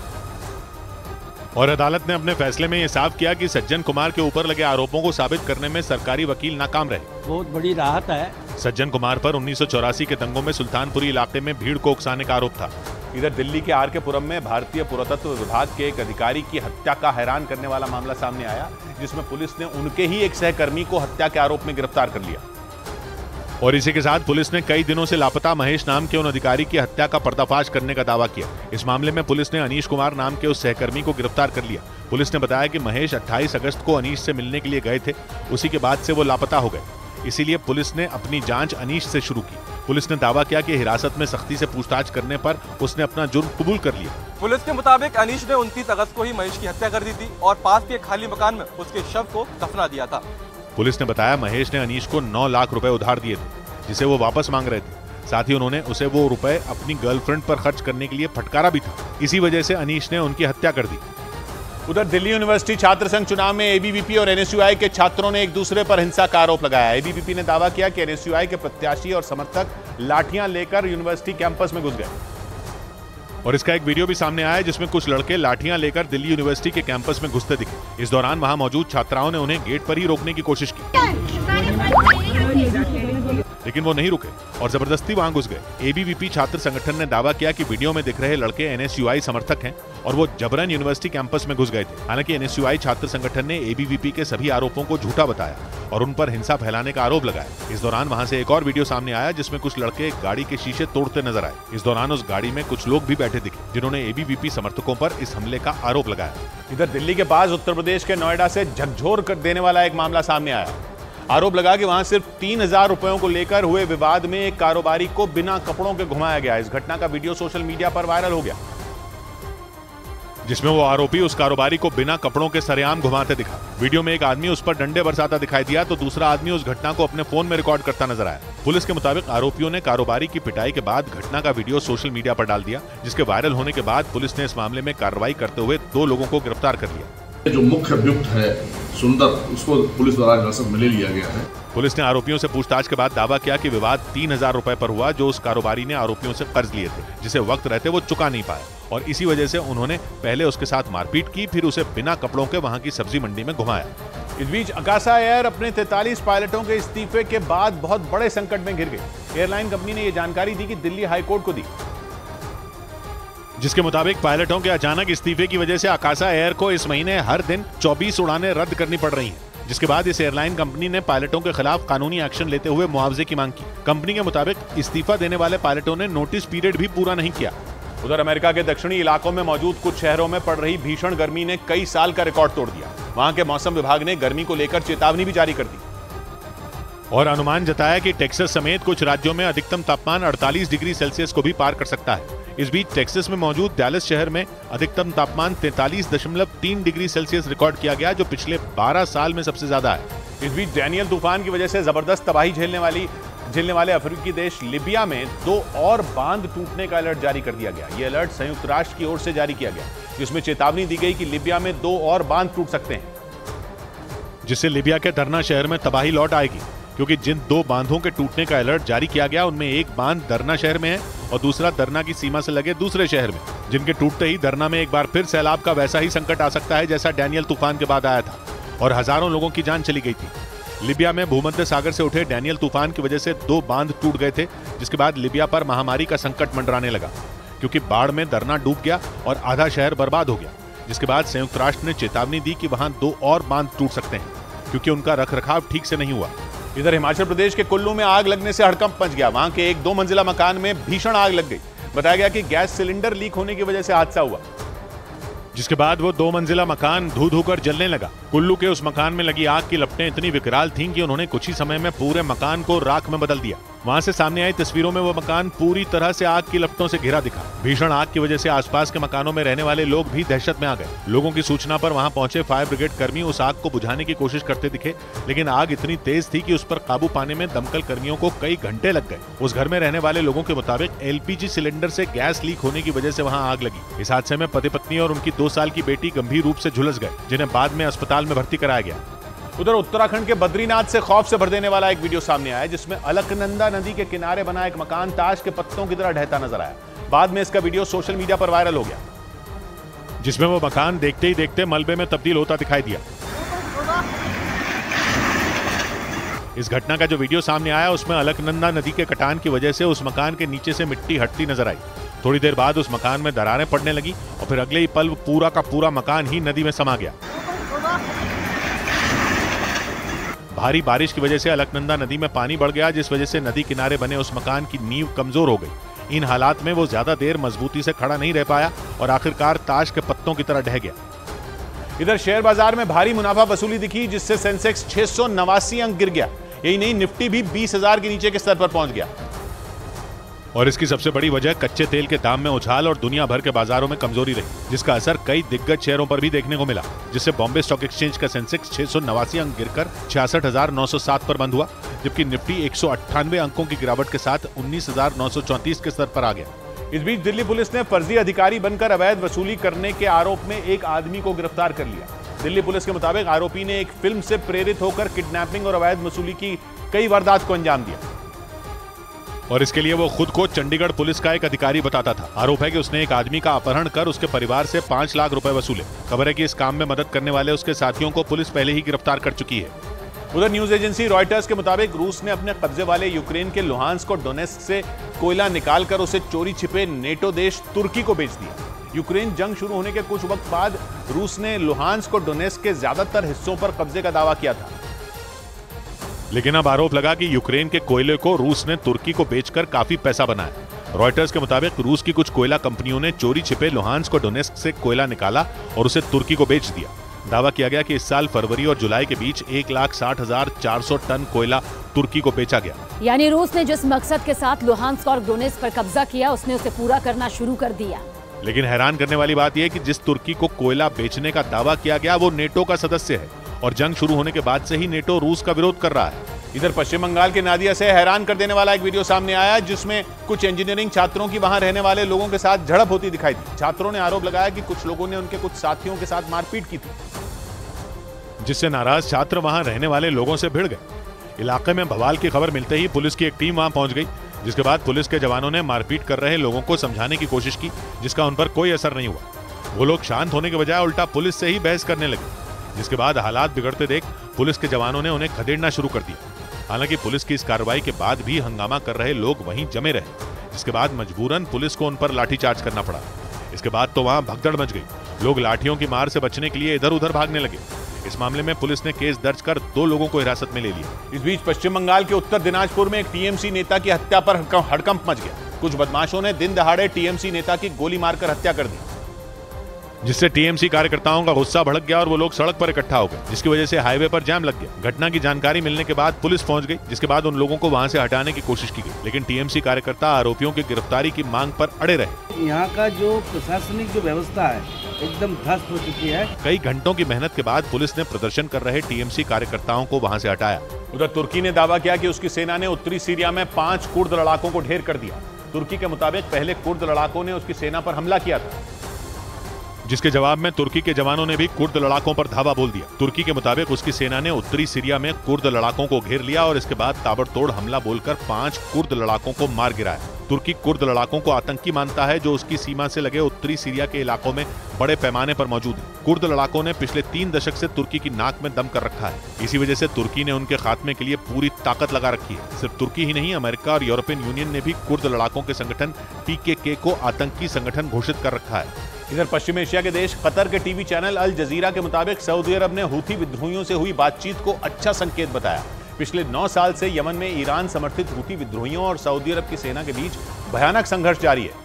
और अदालत ने अपने फैसले में यह साफ किया कि सज्जन कुमार के ऊपर लगे आरोपों को साबित करने में सरकारी वकील नाकाम रहे। बहुत बड़ी राहत है। सज्जन कुमार पर 1984 के दंगों में सुल्तानपुरी इलाके में भीड़ को उकसाने का आरोप था। इधर दिल्ली के आर के पुरम में भारतीय पुरातत्व विभाग के एक अधिकारी की हत्या का हैरान करने वाला मामला सामने आया, जिसमें पुलिस ने उनके ही एक सहकर्मी को हत्या के आरोप में गिरफ्तार कर लिया। और इसी के साथ पुलिस ने कई दिनों से लापता महेश नाम के उन अधिकारी की हत्या का पर्दाफाश करने का दावा किया। इस मामले में पुलिस ने अनीश कुमार नाम के उस सहकर्मी को गिरफ्तार कर लिया। पुलिस ने बताया कि महेश 28 अगस्त को अनीश से मिलने के लिए गए थे। उसी के बाद से वो लापता हो गए। इसीलिए पुलिस ने अपनी जांच अनीश से शुरू की। पुलिस ने दावा किया कि हिरासत में सख्ती से पूछताछ करने पर उसने अपना जुर्म कबूल कर लिया। पुलिस के मुताबिक अनीश ने 29 अगस्त को ही महेश की हत्या कर दी थी और पास के खाली मकान में उसके शव को दफना दिया था। पुलिस ने बताया महेश ने अनीश को 9 लाख रुपए उधार दिए थे, जिसे वो वापस मांग रहे थे। साथ ही उन्होंने उसे वो रुपए अपनी गर्लफ्रेंड पर खर्च करने के लिए फटकारा भी था। इसी वजह से अनीश ने उनकी हत्या कर दी। उधर दिल्ली यूनिवर्सिटी छात्र संघ चुनाव में एबीवीपी और एनएसयूआई के छात्रों ने एक दूसरे पर हिंसा का आरोप लगाया। एबीवीपी ने दावा किया कि एनएसयूआई के प्रत्याशी और समर्थक लाठियां लेकर यूनिवर्सिटी कैंपस में घुस गए। और इसका एक वीडियो भी सामने आया, जिसमें कुछ लड़के लाठियां लेकर दिल्ली यूनिवर्सिटी के कैंपस में घुसते दिखे। इस दौरान वहां मौजूद छात्राओं ने उन्हें गेट पर ही रोकने की कोशिश की, लेकिन वो नहीं रुके और जबरदस्ती वहां घुस गए। एबीवीपी छात्र संगठन ने दावा किया कि वीडियो में दिख रहे लड़के एनएसयूआई समर्थक हैं और वो जबरन यूनिवर्सिटी कैंपस में घुस गए थे। हालांकि एनएसयूआई छात्र संगठन ने एबीवीपी के सभी आरोपों को झूठा बताया और उन पर हिंसा फैलाने का आरोप लगाया। इस दौरान वहां से एक और वीडियो सामने आया, जिसमें कुछ लड़के गाड़ी के शीशे तोड़ते नजर आए। इस दौरान उस गाड़ी में कुछ लोग भी बैठे दिखे, जिन्होंने एबीवीपी समर्थकों पर इस हमले का आरोप लगाया। इधर दिल्ली के पास उत्तर प्रदेश के नोएडा से झकझोर कर देने वाला एक मामला सामने आया। आरोप लगा कि वहां सिर्फ 3,000 रुपयों को लेकर हुए विवाद में एक कारोबारी को बिना कपड़ों के घुमाया गया। इस घटना का वीडियो सोशल मीडिया पर वायरल हो गया, जिसमें वो आरोपी उस कारोबारी को बिना कपड़ों के सरेआम घुमाते दिखा। वीडियो में एक आदमी उस पर डंडे बरसाता दिखाई दिया तो दूसरा आदमी उस घटना को अपने फोन में रिकॉर्ड करता नजर आया। पुलिस के मुताबिक आरोपियों ने कारोबारी की पिटाई के बाद घटना का वीडियो सोशल मीडिया पर डाल दिया, जिसके वायरल होने के बाद पुलिस ने इस मामले में कार्रवाई करते हुए 2 लोगों को गिरफ्तार कर लिया। जो मुख्य अभियुक्त है सुंदर, उसको पुलिस द्वारा हिरासत में ले लिया गया है। पुलिस ने आरोपियों से पूछताछ के बाद दावा किया कि विवाद 3,000 रुपए पर हुआ, जो उस कारोबारी ने आरोपियों से कर्ज लिए थे, जिसे वक्त रहते वो चुका नहीं पाए और इसी वजह से उन्होंने पहले उसके साथ मारपीट की, फिर उसे बिना कपड़ों के वहां की सब्जी मंडी में घुमाया। इस बीच अकासा एयर अपने 43 पायलटों के इस्तीफे के बाद बहुत बड़े संकट में घिर गई। एयरलाइन कंपनी ने यह जानकारी दी कि दिल्ली हाईकोर्ट को दी, जिसके मुताबिक पायलटों के अचानक इस्तीफे की वजह से अकासा एयर को इस महीने हर दिन 24 उड़ानें रद्द करनी पड़ रही हैं। जिसके बाद इस एयरलाइन कंपनी ने पायलटों के खिलाफ कानूनी एक्शन लेते हुए मुआवजे की मांग की। कंपनी के मुताबिक इस्तीफा देने वाले पायलटों ने नोटिस पीरियड भी पूरा नहीं किया। उधर अमेरिका के दक्षिणी इलाकों में मौजूद कुछ शहरों में पड़ रही भीषण गर्मी ने कई साल का रिकॉर्ड तोड़ दिया। वहां के मौसम विभाग ने गर्मी को लेकर चेतावनी भी जारी कर दी और अनुमान जताया कि टेक्सास समेत कुछ राज्यों में अधिकतम तापमान 48 डिग्री सेल्सियस को भी पार कर सकता है। इस बीच टेक्सास में मौजूद डैलस शहर में अधिकतम तापमान 43.3 डिग्री सेल्सियस रिकॉर्ड किया गया, जो पिछले 12 साल में सबसे ज्यादा है। इस बीच डैनियल तूफान की वजह से जबरदस्त तबाही झेलने वाले अफ्रीकी देश लिबिया में 2 और बांध टूटने का अलर्ट जारी कर दिया गया। यह अलर्ट संयुक्त राष्ट्र की ओर से जारी किया गया, जिसमें चेतावनी दी गई कि लिबिया में 2 और बांध टूट सकते हैं, जिससे लिबिया के दरना शहर में तबाही लौट आएगी। क्योंकि जिन 2 बांधों के टूटने का अलर्ट जारी किया गया, उनमें एक बांध दरना शहर में है और दूसरा दरना की सीमा से लगे दूसरे शहर में, जिनके टूटते ही दरना में एक बार फिर सैलाब का वैसा ही संकट आ सकता है जैसा डैनियल तूफान के बाद आया था और हजारों लोगों की जान चली गई थी। लिबिया में भूमध्य सागर से उठे डैनियल तूफान की वजह से 2 बांध टूट गए थे, जिसके बाद लिबिया पर महामारी का संकट मंडराने लगा, क्योंकि बाढ़ में दरना डूब गया और आधा शहर बर्बाद हो गया। जिसके बाद संयुक्त राष्ट्र ने चेतावनी दी कि वहां 2 और बांध टूट सकते हैं, क्योंकि उनका रखरखाव ठीक से नहीं हुआ। इधर हिमाचल प्रदेश के कुल्लू में आग लगने से हड़कंप मच गया। वहां के एक 2 मंजिला मकान में भीषण आग लग गई। बताया गया कि गैस सिलेंडर लीक होने की वजह से हादसा हुआ, जिसके बाद वो 2 मंजिला मकान धू धू कर जलने लगा। कुल्लू के उस मकान में लगी आग की लपटें इतनी विकराल थीं कि उन्होंने कुछ ही समय में पूरे मकान को राख में बदल दिया। वहां से सामने आई तस्वीरों में वो मकान पूरी तरह से आग की लपटों से घिरा दिखा। भीषण आग की वजह से आसपास के मकानों में रहने वाले लोग भी दहशत में आ गए। लोगों की सूचना पर वहां पहुंचे फायर ब्रिगेड कर्मी उस आग को बुझाने की कोशिश करते दिखे, लेकिन आग इतनी तेज थी कि उस पर काबू पाने में दमकल कर्मियों को कई घंटे लग गए। उस घर में रहने वाले लोगों के मुताबिक LPG सिलेंडर से गैस लीक होने की वजह से वहां आग लगी। इस हादसे में पति पत्नी और उनकी 2 साल की बेटी गंभीर रूप से झुलस गए, जिन्हें बाद में अस्पताल में भर्ती कराया गया। उधर उत्तराखंड के बद्रीनाथ से खौफ से भर देने वाला एक वीडियो सामने आया, जिसमें अलकनंदा नदी के किनारे बना एक मकान ताश के पत्तों की तरह ढहता नजर आया। बाद में इसका वीडियो सोशल मीडिया पर वायरल हो गया, जिसमें वो मकान देखते ही देखते मलबे में तब्दील होता दिखाई दिया। इस घटना का जो वीडियो सामने आया, उसमें अलकनंदा नदी के कटान की वजह से उस मकान के नीचे से मिट्टी हटती नजर आई। थोड़ी देर बाद उस मकान में दरारें पड़ने लगी और फिर अगले ही पल पूरा का पूरा मकान ही नदी में समा गया। भारी बारिश की वजह से अलकनंदा नदी में पानी बढ़ गया, जिस वजह से नदी किनारे बने उस मकान की नींव कमजोर हो गई। इन हालात में वो ज्यादा देर मजबूती से खड़ा नहीं रह पाया और आखिरकार ताश के पत्तों की तरह ढह गया। इधर शेयर बाजार में भारी मुनाफा वसूली दिखी, जिससे सेंसेक्स 689 अंक गिर गया। यही नहीं, निफ्टी भी 20,000 के नीचे के स्तर पर पहुंच गया। और इसकी सबसे बड़ी वजह कच्चे तेल के दाम में उछाल और दुनिया भर के बाजारों में कमजोरी रही, जिसका असर कई दिग्गज शेयरों पर भी देखने को मिला, जिससे बॉम्बे स्टॉक एक्सचेंज का सेंसेक्स 689 अंक गिरकर 66,907 पर बंद हुआ, जबकि निफ्टी 198 अंकों की गिरावट के साथ 19,934 के स्तर पर आ गया। इस बीच दिल्ली पुलिस ने फर्जी अधिकारी बनकर अवैध वसूली करने के आरोप में एक आदमी को गिरफ्तार कर लिया। दिल्ली पुलिस के मुताबिक आरोपी ने एक फिल्म से प्रेरित होकर किडनैपिंग और अवैध वसूली की कई वारदात को अंजाम दिया और इसके लिए वो खुद को चंडीगढ़ पुलिस का एक अधिकारी बताता था। आरोप है कि उसने एक आदमी का अपहरण कर उसके परिवार से 5 लाख रुपए वसूले। खबर है कि इस काम में मदद करने वाले उसके साथियों को पुलिस पहले ही गिरफ्तार कर चुकी है। उधर न्यूज एजेंसी रॉयटर्स के मुताबिक रूस ने अपने कब्जे वाले यूक्रेन के लुहांस्क और डोनेस्क से कोयला निकालकर उसे चोरी छिपे नेटो देश तुर्की को बेच दिया। यूक्रेन जंग शुरू होने के कुछ वक्त बाद रूस ने लुहांस्क और डोनेस्क के ज्यादातर हिस्सों पर कब्जे का दावा किया था, लेकिन अब आरोप लगा कि यूक्रेन के कोयले को रूस ने तुर्की को बेचकर काफी पैसा बनाया। रॉयटर्स के मुताबिक रूस की कुछ कोयला कंपनियों ने चोरी छिपे लुहांस्क और डोनेस्क से कोयला निकाला और उसे तुर्की को बेच दिया। दावा किया गया कि इस साल फरवरी और जुलाई के बीच 1,60,400 टन कोयला तुर्की को बेचा गया। यानी रूस ने जिस मकसद के साथ लुहांस्क और डोनेट्स्क पर कब्जा किया, उसने उसे पूरा करना शुरू कर दिया। लेकिन हैरान करने वाली बात यह है कि जिस तुर्की को कोयला बेचने का दावा किया गया वो नेटो का सदस्य है और जंग शुरू होने के बाद से ही नेटो रूस का विरोध कर रहा है। इधर पश्चिम बंगाल के नादिया से हैरान कर देने वाला एक वीडियो सामने आया जिसमें कुछ इंजीनियरिंग छात्रों की वहां रहने वाले लोगों के साथ झड़प होती दिखाई दी। छात्रों ने आरोप लगाया कि कुछ लोगों ने उनके कुछ साथियों के साथ मारपीट की थी, जिससे नाराज छात्र वहां रहने वाले लोगों से भिड़ गए। इलाके में बवाल की खबर मिलते ही पुलिस की एक टीम वहां पहुंच गई, जिसके बाद पुलिस के जवानों ने मारपीट कर रहे लोगों को समझाने की कोशिश की, जिसका उन पर कोई असर नहीं हुआ। वो लोग शांत होने के बजाय उल्टा पुलिस से ही बहस करने लगे, जिसके बाद हालात बिगड़ते देख पुलिस के जवानों ने उन्हें खदेड़ना शुरू कर दिया। हालांकि पुलिस की इस कार्रवाई के बाद भी हंगामा कर रहे लोग वहीं जमे रहे, जिसके बाद मजबूरन पुलिस को उन पर लाठीचार्ज करना पड़ा। इसके बाद तो वहां भगदड़ मच गई, लोग लाठियों की मार से बचने के लिए इधर उधर भागने लगे। इस मामले में पुलिस ने केस दर्ज कर 2 लोगों को हिरासत में ले लिया। इस बीच पश्चिम बंगाल के उत्तर दिनाजपुर में एक टीएमसी नेता की हत्या पर हड़कंप मच गया। कुछ बदमाशों ने दिन दहाड़े टीएमसी नेता की गोली मारकर हत्या कर दी, जिससे टीएमसी कार्यकर्ताओं का गुस्सा भड़क गया और वो लोग सड़क पर इकट्ठा हो गए, जिसकी वजह से हाईवे पर जाम लग गया। घटना की जानकारी मिलने के बाद पुलिस पहुंच गई, जिसके बाद उन लोगों को वहां से हटाने की कोशिश की गई, लेकिन टीएमसी कार्यकर्ता आरोपियों की गिरफ्तारी की मांग पर अड़े रहे। यहाँ का जो प्रशासनिक जो व्यवस्था है एकदम ध्वस्त हो चुकी है। कई घंटों की मेहनत के बाद पुलिस ने प्रदर्शन कर रहे टीएमसी कार्यकर्ताओं को वहां से हटाया। उधर तुर्की ने दावा किया कि उसकी सेना ने उत्तरी सीरिया में 5 कुर्द लड़ाकों को ढेर कर दिया। तुर्की के मुताबिक पहले कुर्द लड़ाकों ने उसकी सेना पर हमला किया था, जिसके जवाब में तुर्की के जवानों ने भी कुर्द लड़ाकों पर धावा बोल दिया। तुर्की के मुताबिक उसकी सेना ने उत्तरी सीरिया में कुर्द लड़ाकों को घेर लिया और इसके बाद ताबड़तोड़ हमला बोलकर 5 कुर्द लड़ाकों को मार गिराया। तुर्की कुर्द लड़ाकों को आतंकी मानता है, जो उसकी सीमा से लगे उत्तरी सीरिया के इलाकों में बड़े पैमाने पर मौजूद है। कुर्द लड़ाकों ने पिछले 3 दशक से तुर्की की नाक में दम कर रखा है। इसी वजह से तुर्की ने उनके खात्मे के लिए पूरी ताकत लगा रखी है। सिर्फ तुर्की ही नहीं, अमेरिका और यूरोपियन यूनियन ने भी कुर्द लड़ाकों के संगठन PKK को आतंकी संगठन घोषित कर रखा है। इधर पश्चिम एशिया के देश कतर के टीवी चैनल अल जजीरा के मुताबिक सऊदी अरब ने हूथी विद्रोहियों से हुई बातचीत को अच्छा संकेत बताया। पिछले 9 साल से यमन में ईरान समर्थित हूथी विद्रोहियों और सऊदी अरब की सेना के बीच भयानक संघर्ष जारी है।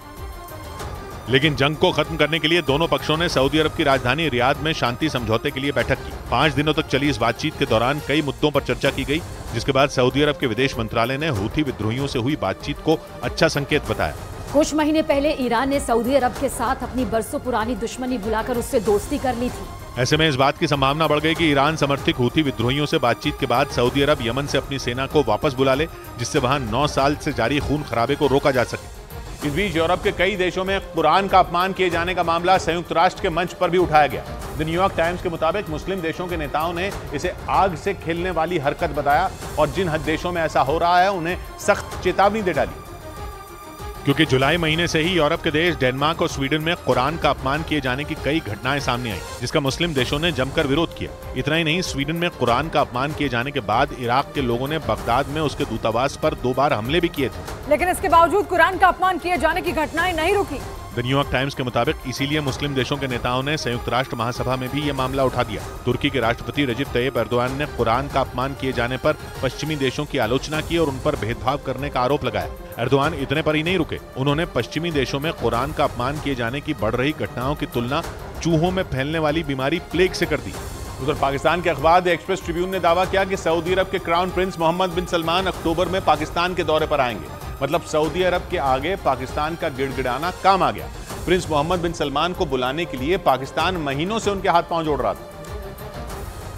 लेकिन जंग को खत्म करने के लिए दोनों पक्षों ने सऊदी अरब की राजधानी रियाद में शांति समझौते के लिए बैठक की। 5 दिनों तक चली इस बातचीत के दौरान कई मुद्दों पर चर्चा की गई, जिसके बाद सऊदी अरब के विदेश मंत्रालय ने हूथी विद्रोहियों से हुई बातचीत को अच्छा संकेत बताया। कुछ महीने पहले ईरान ने सऊदी अरब के साथ अपनी बरसों पुरानी दुश्मनी भुलाकर उससे दोस्ती कर ली थी। ऐसे में इस बात की संभावना बढ़ गई कि ईरान समर्थित हूथी विद्रोहियों से बातचीत के बाद सऊदी अरब यमन से अपनी सेना को वापस बुला ले, जिससे वहां 9 साल से जारी खून खराबे को रोका जा सके। इस बीच यूरोप के कई देशों में कुरान का अपमान किए जाने का मामला संयुक्त राष्ट्र के मंच पर भी उठाया गया। द न्यूयॉर्क टाइम्स के मुताबिक मुस्लिम देशों के नेताओं ने इसे आग से खेलने वाली हरकत बताया और जिन देशों में ऐसा हो रहा है उन्हें सख्त चेतावनी दे डाली। क्योंकि जुलाई महीने से ही यूरोप के देश डेनमार्क और स्वीडन में कुरान का अपमान किए जाने की कई घटनाएं सामने आई, जिसका मुस्लिम देशों ने जमकर विरोध किया। इतना ही नहीं, स्वीडन में कुरान का अपमान किए जाने के बाद इराक के लोगों ने बगदाद में उसके दूतावास पर 2 बार हमले भी किए थे। लेकिन इसके बावजूद कुरान का अपमान किए जाने की घटनाएं नहीं रुकी। द न्यूयॉर्क टाइम्स के मुताबिक इसीलिए मुस्लिम देशों के नेताओं ने संयुक्त राष्ट्र महासभा में भी ये मामला उठा दिया। तुर्की के राष्ट्रपति रजब तैयब एर्दोआन ने कुरान का अपमान किए जाने पर पश्चिमी देशों की आलोचना की और उन पर भेदभाव करने का आरोप लगाया। एर्दोआन इतने पर ही नहीं रुके, उन्होंने पश्चिमी देशों में कुरान का अपमान किए जाने की बढ़ रही घटनाओं की तुलना चूहों में फैलने वाली बीमारी प्लेग से कर दी। उधर पाकिस्तान के अखबार द एक्सप्रेस ट्रिब्यून ने दावा किया कि सऊदी अरब के क्राउन प्रिंस मोहम्मद बिन सलमान अक्टूबर में पाकिस्तान के दौरे पर आएंगे। मतलब सऊदी अरब के आगे पाकिस्तान का गिड़गिड़ाना काम आ गया। प्रिंस मोहम्मद बिन सलमान को बुलाने के लिए पाकिस्तान महीनों से उनके हाथ पांव जोड़ रहा था,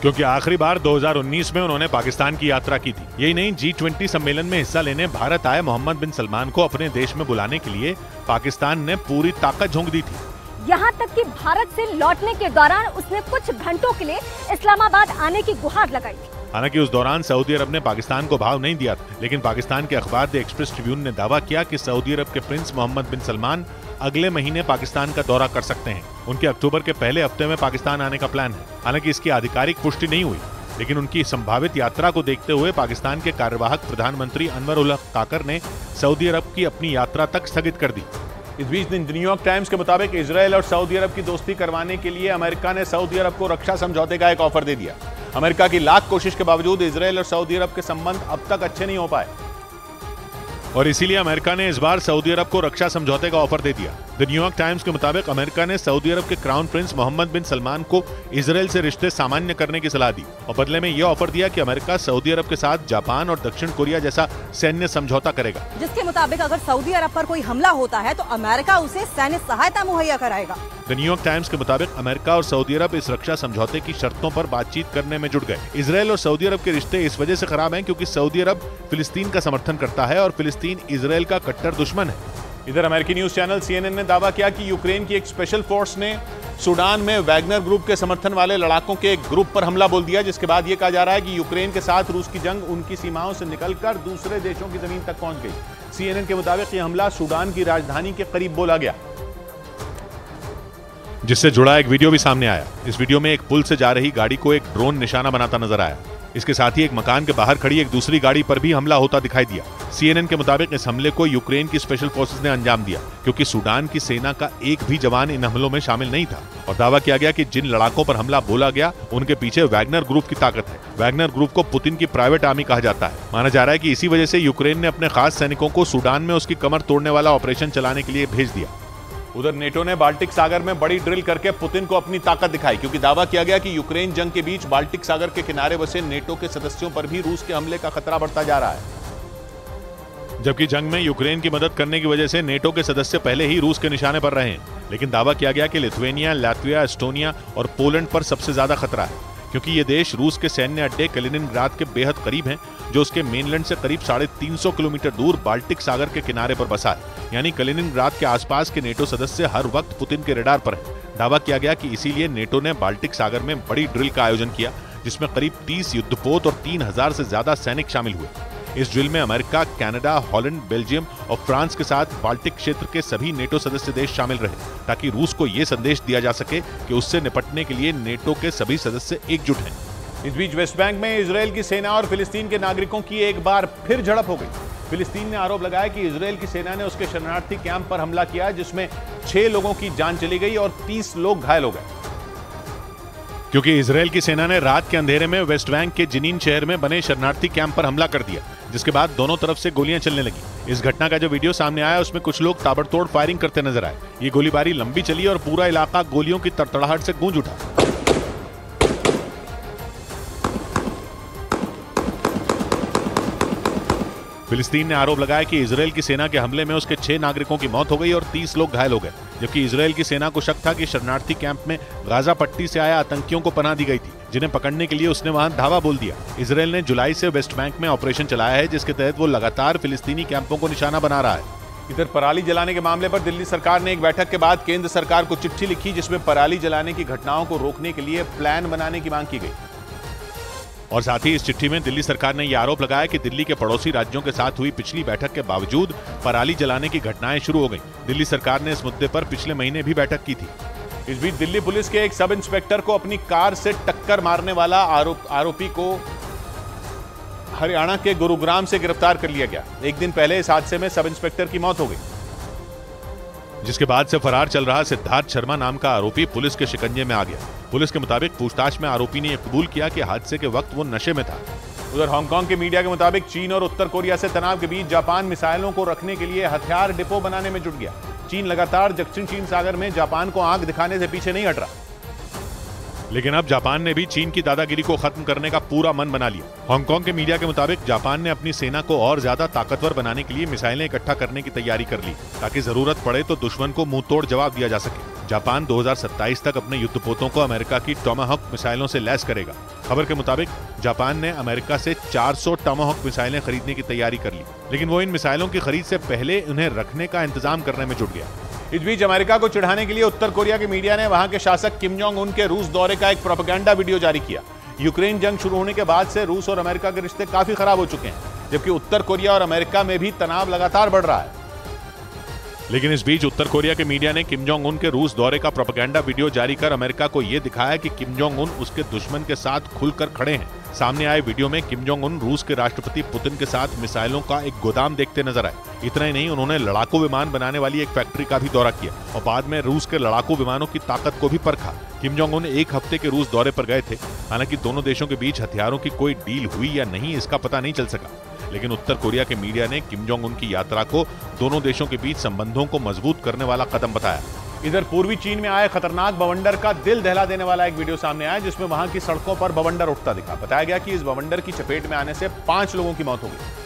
क्योंकि आखिरी बार 2019 में उन्होंने पाकिस्तान की यात्रा की थी। यही नहीं, G20 सम्मेलन में हिस्सा लेने भारत आए मोहम्मद बिन सलमान को अपने देश में बुलाने के लिए पाकिस्तान ने पूरी ताकत झोंक दी थी। यहाँ तक कि भारत से लौटने के दौरान उसने कुछ घंटों के लिए इस्लामाबाद आने की गुहार लगाई थी। हालांकि उस दौरान सऊदी अरब ने पाकिस्तान को भाव नहीं दिया था, लेकिन पाकिस्तान के अखबार द एक्सप्रेस ट्रिब्यून ने दावा किया कि सऊदी अरब के प्रिंस मोहम्मद बिन सलमान अगले महीने पाकिस्तान का दौरा कर सकते हैं। उनके अक्टूबर के पहले हफ्ते में पाकिस्तान आने का प्लान है। हालांकि इसकी आधिकारिक पुष्टि नहीं हुई, लेकिन उनकी संभावित यात्रा को देखते हुए पाकिस्तान के कार्यवाहक प्रधानमंत्री अनवर उल हक काकर ने सऊदी अरब की अपनी यात्रा तक स्थगित कर दी। इस बीच द न्यूयॉर्क टाइम्स के मुताबिक इजरायल और सऊदी अरब की दोस्ती करवाने के लिए अमेरिका ने सऊदी अरब को रक्षा समझौते का एक ऑफर दे दिया। अमेरिका की लाख कोशिश के बावजूद इजरायल और सऊदी अरब के संबंध अब तक अच्छे नहीं हो पाए और इसीलिए अमेरिका ने इस बार सऊदी अरब को रक्षा समझौते का ऑफर दे दिया। द द न्यूयॉर्क टाइम्स के मुताबिक अमेरिका ने सऊदी अरब के क्राउन प्रिंस मोहम्मद बिन सलमान को इजराइल से रिश्ते सामान्य करने की सलाह दी और बदले में यह ऑफर दिया कि अमेरिका सऊदी अरब के साथ जापान और दक्षिण कोरिया जैसा सैन्य समझौता करेगा, जिसके मुताबिक अगर सऊदी अरब पर कोई हमला होता है तो अमेरिका उसे सैन्य सहायता मुहैया कराएगा। द न्यूयॉर्क टाइम्स के मुताबिक अमेरिका और सऊदी अरब इस रक्षा समझौते की शर्तों पर बातचीत करने में जुट गए। इजराइल और सऊदी अरब के रिश्ते इस वजह से खराब हैं क्योंकि सऊदी अरब फिलिस्तीन का समर्थन करता है और फिलिस्तीन इजराइल का कट्टर दुश्मन है। इधर अमेरिकी न्यूज चैनल CNN ने दावा किया कि यूक्रेन की एक स्पेशल फोर्स ने सूडान में वैगनर ग्रुप के समर्थन वाले लड़ाकों के एक ग्रुप पर हमला बोल दिया, जिसके बाद यह कहा जा रहा है कि यूक्रेन के साथ रूस की जंग उनकी सीमाओं से निकलकर दूसरे देशों की जमीन तक पहुंच गई। CNN के मुताबिक यह हमला सूडान की राजधानी के करीब बोला गया, जिससे जुड़ा एक वीडियो भी सामने आया। इस वीडियो में एक पुल से जा रही गाड़ी को एक ड्रोन निशाना बनाता नजर आया। इसके साथ ही एक मकान के बाहर खड़ी एक दूसरी गाड़ी पर भी हमला होता दिखाई दिया। CNN के मुताबिक इस हमले को यूक्रेन की स्पेशल फोर्सेस ने अंजाम दिया क्योंकि सूडान की सेना का एक भी जवान इन हमलों में शामिल नहीं था और दावा किया गया कि जिन लड़ाकों पर हमला बोला गया उनके पीछे वैगनर ग्रुप की ताकत है। वैगनर ग्रुप को पुतिन की प्राइवेट आर्मी कहा जाता है। माना जा रहा है कि इसी वजह से यूक्रेन ने अपने खास सैनिकों को सूडान में उसकी कमर तोड़ने वाला ऑपरेशन चलाने के लिए भेज दिया। उधर नेटो ने बाल्टिक सागर में बड़ी ड्रिल करके पुतिन को अपनी ताकत दिखाई क्योंकि दावा किया गया कि यूक्रेन जंग के बीच बाल्टिक सागर के किनारे बसे नेटो के सदस्यों पर भी रूस के हमले का खतरा बढ़ता जा रहा है। जबकि जंग में यूक्रेन की मदद करने की वजह से नेटो के सदस्य पहले ही रूस के निशाने पर रहे हैं, लेकिन दावा किया गया कि लिथुआनिया, लातविया, एस्टोनिया और पोलैंड पर सबसे ज्यादा खतरा है क्योंकि ये देश रूस के सैन्य अड्डे कलिनिनग्राद के बेहद करीब हैं, जो उसके मेनलैंड से करीब 350 किलोमीटर दूर बाल्टिक सागर के किनारे पर बसा है। यानी कलिनिनग्राद के आसपास के नेटो सदस्य हर वक्त पुतिन के रडार पर हैं। दावा किया गया कि इसीलिए नेटो ने बाल्टिक सागर में बड़ी ड्रिल का आयोजन किया जिसमें करीब 30 युद्धपोत और 3000 से ज्यादा सैनिक शामिल हुए। इस ड्रिल में अमेरिका, कनाडा, हॉलैंड, बेल्जियम और फ्रांस के साथ बाल्टिक क्षेत्र के सभी नेटो सदस्य देश शामिल रहे ताकि रूस को यह संदेश दिया जा सके कि उससे निपटने के लिए नेटो के सभी सदस्य एकजुट हैं। इस बीच वेस्ट बैंक में इजरायल की सेना और फिलिस्तीन के नागरिकों की एक बार फिर झड़प हो गई। फिलिस्तीन ने आरोप लगाया कि इजरायल की सेना ने उसके शरणार्थी कैंप पर हमला किया जिसमें 6 लोगों की जान चली गई और 30 लोग घायल हो गए क्योंकि इजरायल की सेना ने रात के अंधेरे में वेस्ट बैंक के जिनीन शहर में बने शरणार्थी कैंप पर हमला कर दिया, जिसके बाद दोनों तरफ से गोलियां चलने लगी। इस घटना का जो वीडियो सामने आया उसमें कुछ लोग ताबड़तोड़ फायरिंग करते नजर आए। ये गोलीबारी लंबी चली और पूरा इलाका गोलियों की तड़तड़ाहट से गूंज उठा। फिलिस्तीन ने आरोप लगाया कि इजरायल की सेना के हमले में उसके 6 नागरिकों की मौत हो गई और 30 लोग घायल हो गए, जबकि इजरायल की सेना को शक था कि शरणार्थी कैंप में गाजा पट्टी से आए आतंकियों को पनाह दी गई थी, जिन्हें पकड़ने के लिए उसने वहां धावा बोल दिया। इजरायल ने जुलाई से वेस्ट बैंक में ऑपरेशन चलाया है जिसके तहत वो लगातार फिलिस्तीनी कैंपों को निशाना बना रहा है। इधर पराली जलाने के मामले पर दिल्ली सरकार ने एक बैठक के बाद केंद्र सरकार को चिट्ठी लिखी जिसमें पराली जलाने की घटनाओं को रोकने के लिए प्लान बनाने की मांग की गई। और साथ ही इस चिट्ठी में दिल्ली सरकार ने यह आरोप लगाया कि दिल्ली के पड़ोसी राज्यों के साथ हुई पिछली बैठक के बावजूद पराली जलाने की घटनाएं शुरू हो गईं। दिल्ली सरकार ने इस मुद्दे पर पिछले महीने भी बैठक की थी। इस बीच दिल्ली पुलिस के एक सब इंस्पेक्टर को अपनी कार से टक्कर मारने वाला आरोपी को हरियाणा के गुरुग्राम से गिरफ्तार कर लिया गया। एक दिन पहले इस हादसे में सब इंस्पेक्टर की मौत हो गई, जिसके बाद से फरार चल रहा सिद्धार्थ शर्मा नाम का आरोपी पुलिस के शिकंजे में आ गया। पुलिस के मुताबिक पूछताछ में आरोपी ने यह कबूल किया कि हादसे के वक्त वो नशे में था। उधर हांगकांग के मीडिया के मुताबिक चीन और उत्तर कोरिया से तनाव के बीच जापान मिसाइलों को रखने के लिए हथियार डिपो बनाने में जुट गया। चीन लगातार दक्षिण चीन सागर में जापान को आंख दिखाने से पीछे नहीं हट रहा, लेकिन अब जापान ने भी चीन की दादागिरी को खत्म करने का पूरा मन बना लिया। हांगकांग के मीडिया के मुताबिक जापान ने अपनी सेना को और ज्यादा ताकतवर बनाने के लिए मिसाइलें इकट्ठा करने की तैयारी कर ली ताकि जरूरत पड़े तो दुश्मन को मुंह तोड़ जवाब दिया जा सके। जापान 2027 तक अपने युद्धपोतों को अमेरिका की टोमाहॉक मिसाइलों से लैस करेगा। खबर के मुताबिक जापान ने अमेरिका से 400 टोमाहॉक मिसाइलें खरीदने की तैयारी कर ली, लेकिन वो इन मिसाइलों की खरीद से पहले उन्हें रखने का इंतजाम करने में जुट गया। इस बीच अमेरिका को चिढ़ाने के लिए उत्तर कोरिया की मीडिया ने वहां के शासक किम जोंग उन के रूस दौरे का एक प्रोपेगेंडा वीडियो जारी किया। यूक्रेन जंग शुरू होने के बाद से रूस और अमेरिका के रिश्ते काफी खराब हो चुके हैं, जबकि उत्तर कोरिया और अमेरिका में भी तनाव लगातार बढ़ रहा है। लेकिन इस बीच उत्तर कोरिया के मीडिया ने किम जोंग उन के रूस दौरे का प्रोपेगेंडा वीडियो जारी कर अमेरिका को यह दिखाया कि किम जोंग उन उसके दुश्मन के साथ खुलकर खड़े हैं। सामने आए वीडियो में किम जोंग उन रूस के राष्ट्रपति पुतिन के साथ मिसाइलों का एक गोदाम देखते नजर आए। इतना ही नहीं, उन्होंने लड़ाकू विमान बनाने वाली एक फैक्ट्री का भी दौरा किया और बाद में रूस के लड़ाकू विमानों की ताकत को भी परखा। किम जोंग उन 1 हफ्ते के रूस दौरे पर गए थे। हालांकि दोनों देशों के बीच हथियारों की कोई डील हुई या नहीं इसका पता नहीं चल सका। लेकिन उत्तर कोरिया के मीडिया ने किम जोंग उन की यात्रा को दोनों देशों के बीच संबंधों को मजबूत करने वाला कदम बताया। इधर पूर्वी चीन में आए खतरनाक बवंडर का दिल दहला देने वाला एक वीडियो सामने आया, जिसमें वहां की सड़कों पर बवंडर उठता दिखा। बताया गया कि इस बवंडर की चपेट में आने से 5 लोगों की मौत हो गई,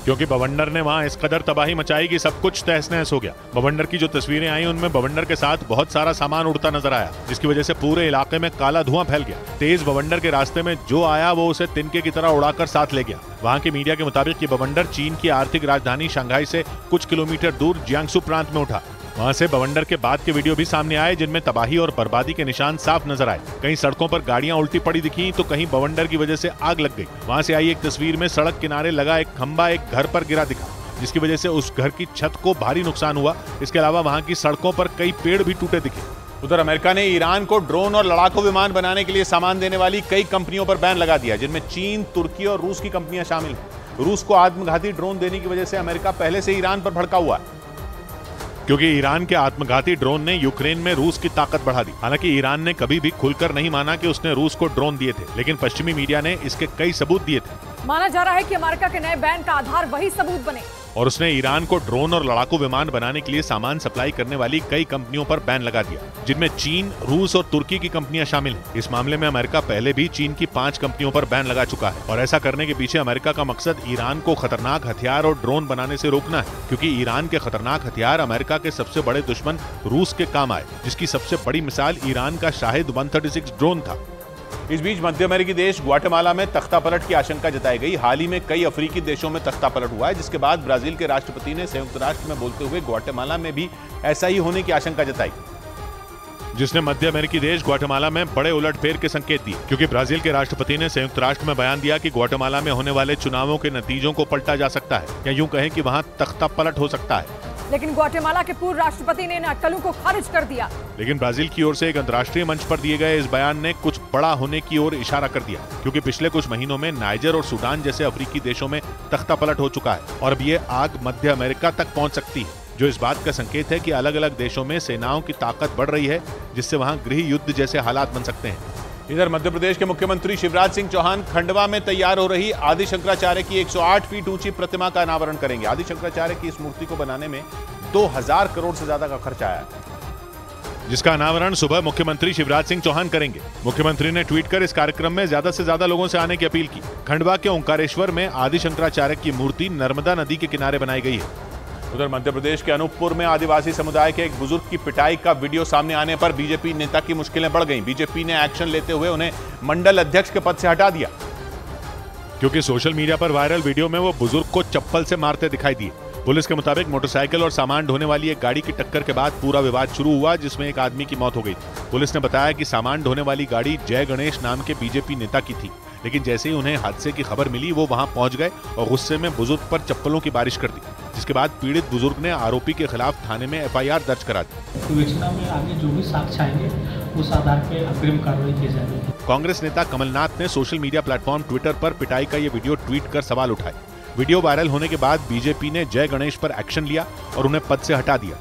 क्योंकि बवंडर ने वहां इस कदर तबाही मचाई कि सब कुछ तहस नहस हो गया। बवंडर की जो तस्वीरें आई उनमें बवंडर के साथ बहुत सारा सामान उड़ता नजर आया, जिसकी वजह से पूरे इलाके में काला धुआं फैल गया। तेज बवंडर के रास्ते में जो आया वो उसे तिनके की तरह उड़ाकर साथ ले गया। वहां के मीडिया के मुताबिक ये बवंडर चीन की आर्थिक राजधानी शंघाई से कुछ किलोमीटर दूर जियांगसू प्रांत में उठा। वहां से बवंडर के बाद के वीडियो भी सामने आए, जिनमें तबाही और बर्बादी के निशान साफ नजर आए। कहीं सड़कों पर गाड़ियां उल्टी पड़ी दिखी तो कहीं बवंडर की वजह से आग लग गई। वहां से आई एक तस्वीर में सड़क किनारे लगा एक खंभा एक घर पर गिरा दिखा, जिसकी वजह से उस घर की छत को भारी नुकसान हुआ। इसके अलावा वहां की सड़कों पर कई पेड़ भी टूटे दिखे। उधर अमेरिका ने ईरान को ड्रोन और लड़ाकू विमान बनाने के लिए सामान देने वाली कई कंपनियों पर बैन लगा दिया, जिनमें चीन, तुर्की और रूस की कंपनियां शामिल हैं। रूस को आत्मघाती ड्रोन देने की वजह से अमेरिका पहले से ईरान पर भड़का हुआ है, क्योंकि ईरान के आत्मघाती ड्रोन ने यूक्रेन में रूस की ताकत बढ़ा दी। हालांकि ईरान ने कभी भी खुलकर नहीं माना कि उसने रूस को ड्रोन दिए थे, लेकिन पश्चिमी मीडिया ने इसके कई सबूत दिए थे। माना जा रहा है कि अमेरिका के नए बैन का आधार वही सबूत बने और उसने ईरान को ड्रोन और लड़ाकू विमान बनाने के लिए सामान सप्लाई करने वाली कई कंपनियों पर बैन लगा दिया, जिनमें चीन, रूस और तुर्की की कंपनियां शामिल हैं। इस मामले में अमेरिका पहले भी चीन की 5 कंपनियों पर बैन लगा चुका है और ऐसा करने के पीछे अमेरिका का मकसद ईरान को खतरनाक हथियार और ड्रोन बनाने से रोकना है, क्योंकि ईरान के खतरनाक हथियार अमेरिका के सबसे बड़े दुश्मन रूस के काम आए, जिसकी सबसे बड़ी मिसाल ईरान का शाहिद 136 ड्रोन था। इस बीच मध्य अमेरिकी देश ग्वाटेमाला में तख्तापलट की आशंका जताई गई। हाल ही में कई अफ्रीकी देशों में तख्तापलट हुआ है, जिसके बाद ब्राजील के राष्ट्रपति ने संयुक्त राष्ट्र में बोलते हुए ग्वाटेमाला में भी ऐसा ही होने की आशंका जताई, जिसने मध्य अमेरिकी देश ग्वाटेमाला में बड़े उलटफेर के संकेत दिए, क्योंकि ब्राजील के राष्ट्रपति ने संयुक्त राष्ट्र में बयान दिया कि ग्वाटेमाला में होने वाले चुनावों के नतीजों को पलटा जा सकता है, या यूं कहें कि वहां तख्तापलट हो सकता है। लेकिन ग्वाटेमाला के पूर्व राष्ट्रपति ने इन अटकलों को खारिज कर दिया। लेकिन ब्राजील की ओर से एक अंतर्राष्ट्रीय मंच पर दिए गए इस बयान ने कुछ बड़ा होने की ओर इशारा कर दिया, क्योंकि पिछले कुछ महीनों में नाइजर और सूडान जैसे अफ्रीकी देशों में तख्तापलट हो चुका है और अब ये आग मध्य अमेरिका तक पहुंच सकती है, जो इस बात का संकेत है कि अलग अलग देशों में सेनाओं की ताकत बढ़ रही है, जिससे वहां गृह युद्ध जैसे हालात बन सकते हैं। इधर मध्य प्रदेश के मुख्यमंत्री शिवराज सिंह चौहान खंडवा में तैयार हो रही आदि शंकराचार्य की 108 फीट ऊंची प्रतिमा का अनावरण करेंगे। आदि शंकराचार्य की इस मूर्ति को बनाने में 2000 करोड़ से ज्यादा का खर्च आया है, जिसका अनावरण सुबह मुख्यमंत्री शिवराज सिंह चौहान करेंगे। मुख्यमंत्री ने ट्वीट कर इस कार्यक्रम में ज्यादा से ज्यादा लोगों से आने की अपील की। खंडवा के ओंकारेश्वर में आदि शंकराचार्य की मूर्ति नर्मदा नदी के किनारे बनाई गई है। उधर मध्य प्रदेश के अनूपपुर में आदिवासी समुदाय के एक बुजुर्ग की पिटाई का वीडियो सामने आने पर बीजेपी नेता की मुश्किलें बढ़ गईं। बीजेपी ने एक्शन लेते हुए उन्हें मंडल अध्यक्ष के पद से हटा दिया, क्योंकि सोशल मीडिया पर वायरल वीडियो में वो बुजुर्ग को चप्पल से मारते दिखाई दिए। पुलिस के मुताबिक मोटरसाइकिल और सामान ढोने वाली एक गाड़ी की टक्कर के बाद पूरा विवाद शुरू हुआ, जिसमें एक आदमी की मौत हो गई थी। पुलिस ने बताया कि सामान ढोने वाली गाड़ी जय गणेश नाम के बीजेपी नेता की थी, लेकिन जैसे ही उन्हें हादसे की खबर मिली वो वहां पहुंच गए और गुस्से में बुजुर्ग पर चप्पलों की बारिश कर दी, जिसके बाद पीड़ित बुजुर्ग ने आरोपी के खिलाफ थाने में FIR दर्ज करा दी। विवेचना में आगे जो भी साक्ष्य आएंगे उस आधार पर अग्रिम कार्रवाई की जाएगी। कांग्रेस नेता कमलनाथ ने सोशल मीडिया प्लेटफॉर्म ट्विटर पर पिटाई का ये वीडियो ट्वीट कर सवाल उठाए। वीडियो वायरल होने के बाद बीजेपी ने जय गणेश पर एक्शन लिया और उन्हें पद से हटा दिया।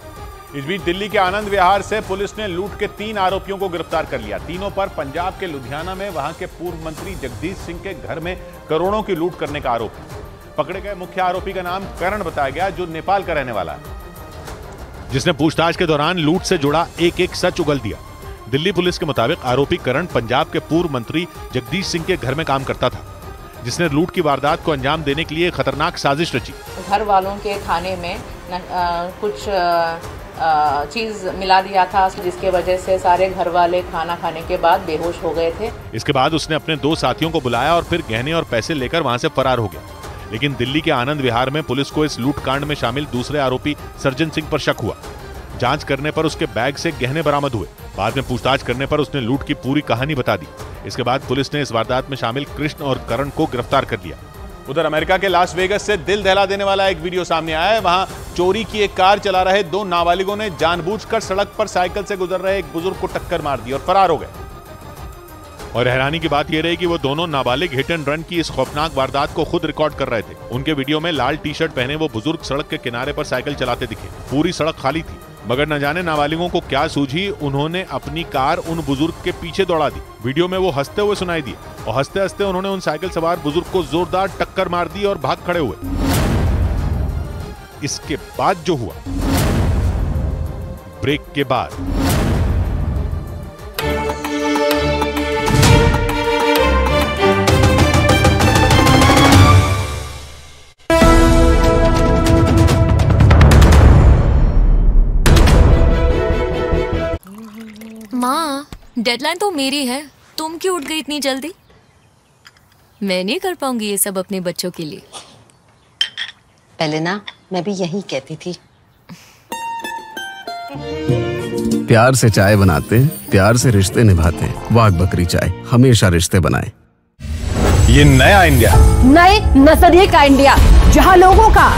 इस बीच दिल्ली के आनंद विहार से पुलिस ने लूट के 3 आरोपियों को गिरफ्तार कर लिया। तीनों पर पंजाब के लुधियाना में वहां के पूर्व मंत्री जगदीश सिंह के घर में करोड़ों की लूट करने का आरोप है। पकड़े गए मुख्य आरोपी का नाम करण बताया गया, जो नेपाल का रहने वाला है, जिसने पूछताछ के दौरान लूट से जुड़ा एक सच उगल दिया। दिल्ली पुलिस के मुताबिक आरोपी करण पंजाब के पूर्व मंत्री जगदीश सिंह के घर में काम करता था, जिसने लूट की वारदात को अंजाम देने के लिए खतरनाक साजिश रची। घर वालों के खाने में कुछ चीज मिला दिया था, जिसके वजह से सारे घर वाले खाना खाने के बाद बेहोश हो गए थे। इसके बाद उसने अपने 2 साथियों को बुलाया और फिर गहने और पैसे लेकर वहां से फरार हो गया। लेकिन दिल्ली के आनंद विहार में पुलिस को इस लूटकांड में शामिल दूसरे आरोपी सर्जन सिंह पर शक हुआ। जांच करने पर उसके बैग से गहने बरामद हुए। बाद में पूछताछ करने पर उसने लूट की पूरी कहानी बता दी। इसके बाद पुलिस ने इस वारदात में शामिल कृष्ण और करण को गिरफ्तार कर लिया। उधर अमेरिका के लास वेगस से दिल दहला देने वाला एक वीडियो सामने आया है। वहां चोरी की एक कार चला रहे 2 नाबालिगों ने जानबूझकर सड़क पर साइकिल से गुजर रहे एक बुजुर्ग को टक्कर मार दी और फरार हो गए। और हैरानी की बात यह रही कि वो दोनों नाबालिग हिट एंड रन की इस खौफनाक वारदात को खुद रिकॉर्ड कर रहे थे। उनके वीडियो में लाल टी-शर्ट पहने वो बुजुर्ग सड़क के किनारे पर साइकिल चलाते दिखे। पूरी सड़क खाली थी। मगर न जाने नाबालिगों को क्या सूझी, उन्होंने अपनी कार उन बुजुर्ग के पीछे दौड़ा दी। वीडियो में वो हंसते हुए सुनाई दिए और हंसते हंसते उन्होंने उन साइकिल सवार बुजुर्ग को जोरदार टक्कर मार दी और भाग खड़े हुए। इसके बाद जो हुआ, ब्रेक के बाद माँ, डेडलाइन तो मेरी है, तुम क्यों उठ गई इतनी जल्दी? मैं नहीं कर पाऊंगी ये सब अपने बच्चों के लिए। पहले ना मैं भी यही कहती थी। प्यार से चाय बनाते, प्यार से रिश्ते निभाते। वाघ बकरी चाय हमेशा रिश्ते बनाए। ये नया इंडिया, नए नजरिए का इंडिया, जहां लोगों का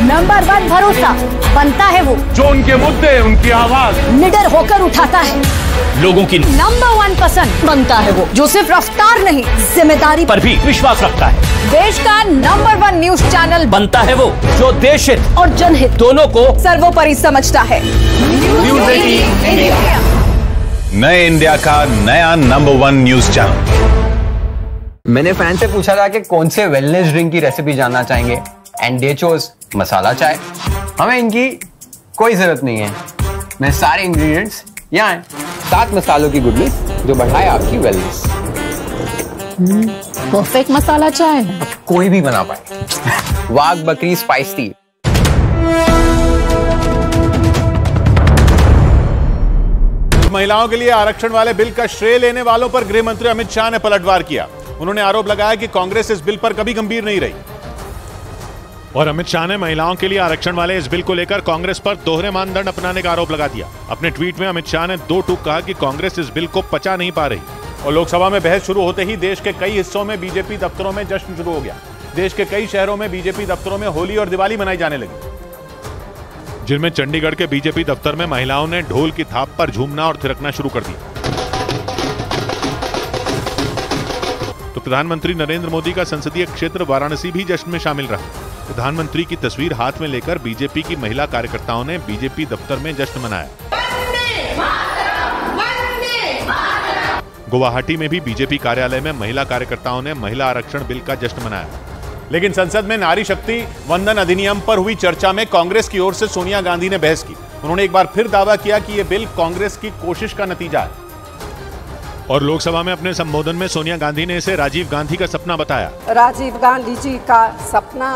नंबर 1 भरोसा बनता है वो जो उनके मुद्दे, उनकी आवाज निडर होकर उठाता है। लोगों की नंबर 1 पसंद बनता है वो जो सिर्फ रफ्तार नहीं, जिम्मेदारी पर भी विश्वास रखता है। देश का नंबर 1 न्यूज चैनल बनता है वो जो देश हित और जनहित दोनों को सर्वोपरि समझता है। न्यूज़ 18 इंडिया, नए इंडिया का नया नंबर 1 न्यूज चैनल। मैंने फैन से पूछा था कि कौन से वेलनेस ड्रिंक की रेसिपी जानना चाहेंगे, एंड दे चोज मसाला चाय। हमें इनकी कोई जरूरत नहीं है, मैं सारे इंग्रेडिएंट्स यहाँ हैं। 7 मसालों की गुडनेस जो बढ़ाए आपकी वेलनेस। परफेक्ट मसाला चाय कोई भी बना पाए। वाघ बकरी स्पाइस टी। महिलाओं के लिए आरक्षण वाले बिल का श्रेय लेने वालों पर गृह मंत्री अमित शाह ने पलटवार किया। उन्होंने आरोप लगाया कि कांग्रेस इस बिल पर कभी गंभीर नहीं रही। और अमित शाह ने महिलाओं के लिए आरक्षण वाले इस बिल को लेकर कांग्रेस पर दोहरे मानदंड अपनाने का आरोप लगा दिया। अपने ट्वीट में अमित शाह ने 2 टूक कहा कि कांग्रेस इस बिल को पचा नहीं पा रही। और लोकसभा में बहस शुरू होते ही देश के कई हिस्सों में बीजेपी दफ्तरों में जश्न शुरू हो गया। देश के कई शहरों में बीजेपी दफ्तरों में होली और दिवाली मनाई जाने लगी, जिनमें चंडीगढ़ के बीजेपी दफ्तर में महिलाओं ने ढोल की थाप पर झूमना और थिरकना शुरू कर दिया। तो प्रधानमंत्री नरेंद्र मोदी का संसदीय क्षेत्र वाराणसी भी जश्न में शामिल रहा। प्रधानमंत्री की तस्वीर हाथ में लेकर बीजेपी की महिला कार्यकर्ताओं ने बीजेपी दफ्तर में जश्न मनाया। गुवाहाटी में भी बीजेपी कार्यालय में महिला कार्यकर्ताओं ने महिला आरक्षण बिल का जश्न मनाया। लेकिन संसद में नारी शक्ति वंदन अधिनियम पर हुई चर्चा में कांग्रेस की ओर से सोनिया गांधी ने बहस की। उन्होंने एक बार फिर दावा किया कि यह बिल कांग्रेस की कोशिश का नतीजा है। और लोकसभा में अपने संबोधन में सोनिया गांधी ने इसे राजीव गांधी का सपना बताया। राजीव गांधी जी का सपना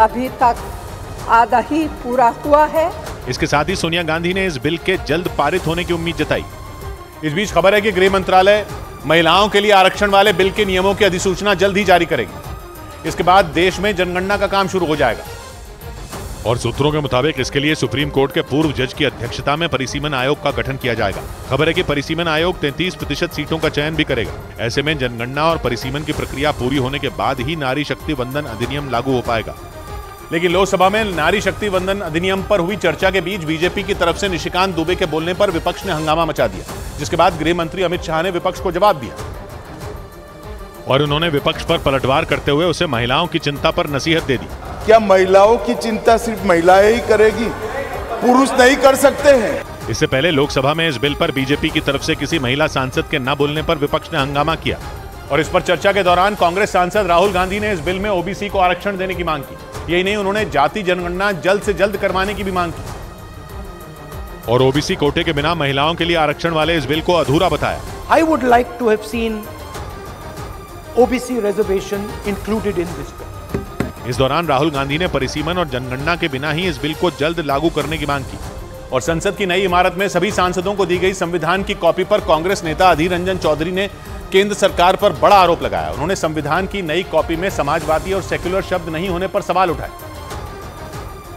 अभी तक आधा ही पूरा हुआ है। इसके साथ ही सोनिया गांधी ने इस बिल के जल्द पारित होने की उम्मीद जताई। इस बीच खबर है कि गृह मंत्रालय महिलाओं के लिए आरक्षण वाले बिल के नियमों की अधिसूचना जल्द ही जारी करेगी। इसके बाद देश में जनगणना का काम शुरू हो जाएगा। और सूत्रों के मुताबिक इसके लिए सुप्रीम कोर्ट के पूर्व जज की अध्यक्षता में परिसीमन आयोग का गठन किया जाएगा। खबर है कि परिसीमन आयोग 33% सीटों का चयन भी करेगा। ऐसे में जनगणना और परिसीमन की प्रक्रिया पूरी होने के बाद ही नारी शक्ति वंदन अधिनियम लागू हो पाएगा। लेकिन लोकसभा में नारी शक्ति वंदन अधिनियम पर हुई चर्चा के बीच बीजेपी की तरफ से निशिकांत दुबे के बोलने पर विपक्ष ने हंगामा मचा दिया, जिसके बाद गृह मंत्री अमित शाह ने विपक्ष को जवाब दिया। और उन्होंने विपक्ष पर पलटवार करते हुए उसे महिलाओं की चिंता पर नसीहत दे दी। क्या महिलाओं की चिंता सिर्फ महिलाएं ही करेगी, पुरुष नहीं कर सकते हैं? इससे पहले लोकसभा में इस बिल पर बीजेपी की तरफ से किसी महिला सांसद के न बोलने पर विपक्ष ने हंगामा किया। और इस पर चर्चा के दौरान कांग्रेस सांसद राहुल गांधी ने इस बिल में ओबीसी को आरक्षण देने की मांग की। यही नहीं, उन्होंने जाति जनगणना जल्द से जल्द करवाने की भी मांग की। और ओबीसी कोटे के बिना महिलाओं के लिए आरक्षण वाले इस बिल को अधूरा बताया। I would like to have seen OBC reservation included in this bill. इस दौरान राहुल गांधी ने परिसीमन और जनगणना के बिना ही इस बिल को जल्द लागू करने की मांग की। और संसद की नई इमारत में सभी सांसदों को दी गई संविधान की कॉपी पर कांग्रेस नेता अधीर रंजन चौधरी ने केंद्र सरकार पर बड़ा आरोप लगाया। उन्होंने संविधान की नई कॉपी में समाजवादी और सेक्युलर शब्द नहीं होने पर सवाल उठाए।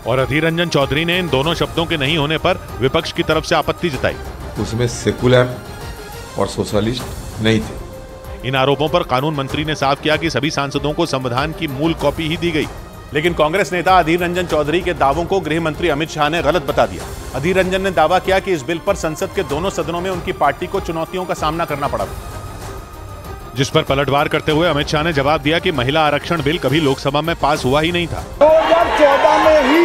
और अधीर रंजन चौधरी ने इन दोनों शब्दों के नहीं होने पर विपक्ष की तरफ से आपत्ति जताई। उसमें सेकुलर और सोशलिस्ट नहीं थे। इन आरोपों पर कानून मंत्री ने साफ किया कि सभी सांसदों को संविधान की मूल कॉपी ही दी गई। लेकिन कांग्रेस नेता अधीर रंजन चौधरी के दावों को गृह मंत्री अमित शाह ने गलत बता दिया। अधीर रंजन ने दावा किया कि इस बिल पर संसद के दोनों सदनों में उनकी पार्टी को चुनौतियों का सामना करना पड़ा, जिस पर पलटवार करते हुए अमित शाह ने जवाब दिया कि महिला आरक्षण बिल कभी लोकसभा में पास हुआ ही नहीं था। 2014 में ही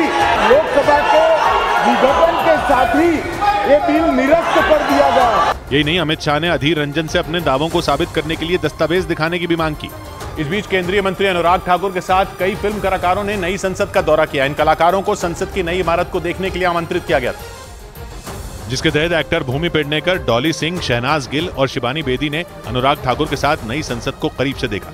लोकसभा के विघटन के साथ ही ये बिल निरस्त कर दिया गया। यही नहीं, अमित शाह ने अधीर रंजन से अपने दावों को साबित करने के लिए दस्तावेज दिखाने की भी मांग की। इस बीच केंद्रीय मंत्री अनुराग ठाकुर के साथ कई फिल्म कलाकारों ने नई संसद का दौरा किया। इन कलाकारों को संसद की नई इमारत को देखने के लिए आमंत्रित किया गया था, जिसके तहत एक्टर भूमि पेडनेकर, डॉली सिंह, शहनाज गिल और शिबानी बेदी ने अनुराग ठाकुर के साथ नई संसद को करीब से देखा।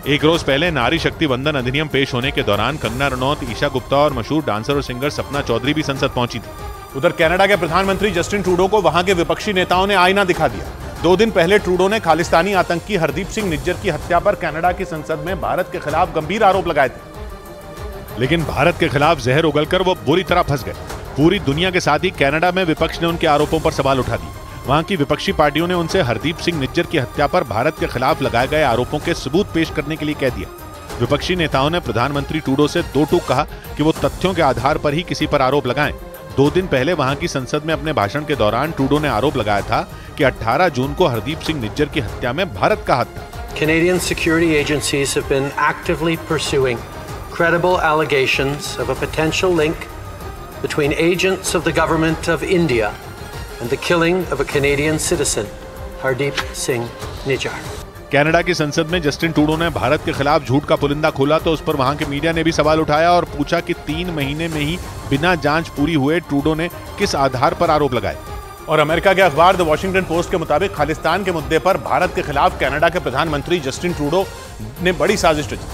एक रोज पहले नारी शक्ति वंदन अधिनियम पेश होने के दौरान कंगना रनौत, ईशा गुप्ता और मशहूर डांसर और सिंगर सपना चौधरी भी संसद पहुंची थी। उधर कनाडा के प्रधानमंत्री जस्टिन ट्रूडो को वहां के विपक्षी नेताओं ने आईना दिखा दिया। 2 दिन पहले ट्रूडो ने खालिस्तानी आतंकी हरदीप सिंह निज्जर की हत्या पर कनाडा की संसद में भारत के खिलाफ गंभीर आरोप लगाए थे, लेकिन भारत के खिलाफ जहर उगलकर वो बुरी तरह फंस गए। पूरी दुनिया के साथ ही कनाडा में विपक्ष ने उनके आरोपों पर सवाल उठा दिए। वहां की विपक्षी पार्टियों ने उनसे हरदीप सिंह निज्जर की हत्या पर भारत के खिलाफ लगाए गए आरोपों के सबूत पेश करने के लिए कह दिया। विपक्षी नेताओं ने प्रधानमंत्री ट्रूडो से 2 टूक कहा कि वो तथ्यों के आधार पर ही किसी पर आरोप लगाएं। 2 दिन पहले वहां की संसद में अपने भाषण के दौरान ट्रूडो ने आरोप लगाया था कि 18 जून को हरदीप सिंह निज्जर की हत्या में भारत का हाथ था। Canadian security agencies have been actively pursuing credible allegations of a potential link between agents of the government of India and the killing of a Canadian citizen, Hardeep Singh Nijjar. Canada की संसद में Justin Trudeau ने भारत के खिलाफ झूठ का पुलिंदा खोला तो उस पर वहां के मीडिया ने भी सवाल उठाया और पूछा कि 3 महीने में ही बिना जांच पूरी हुए ट्रूडो ने किस आधार पर आरोप लगाए। और अमेरिका के अखबार द वॉशिंगटन पोस्ट के मुताबिक खालिस्तान के मुद्दे पर भारत के खिलाफ कनाडा के प्रधानमंत्री जस्टिन ट्रूडो ने बड़ी साजिश रची।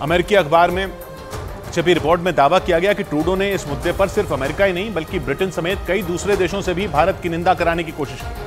अमेरिकी अखबार में छपी रिपोर्ट में दावा किया गया कि ट्रूडो ने इस मुद्दे पर सिर्फ अमेरिका ही नहीं बल्कि ब्रिटेन समेत कई दूसरे देशों से भी भारत की निंदा कराने की कोशिश की,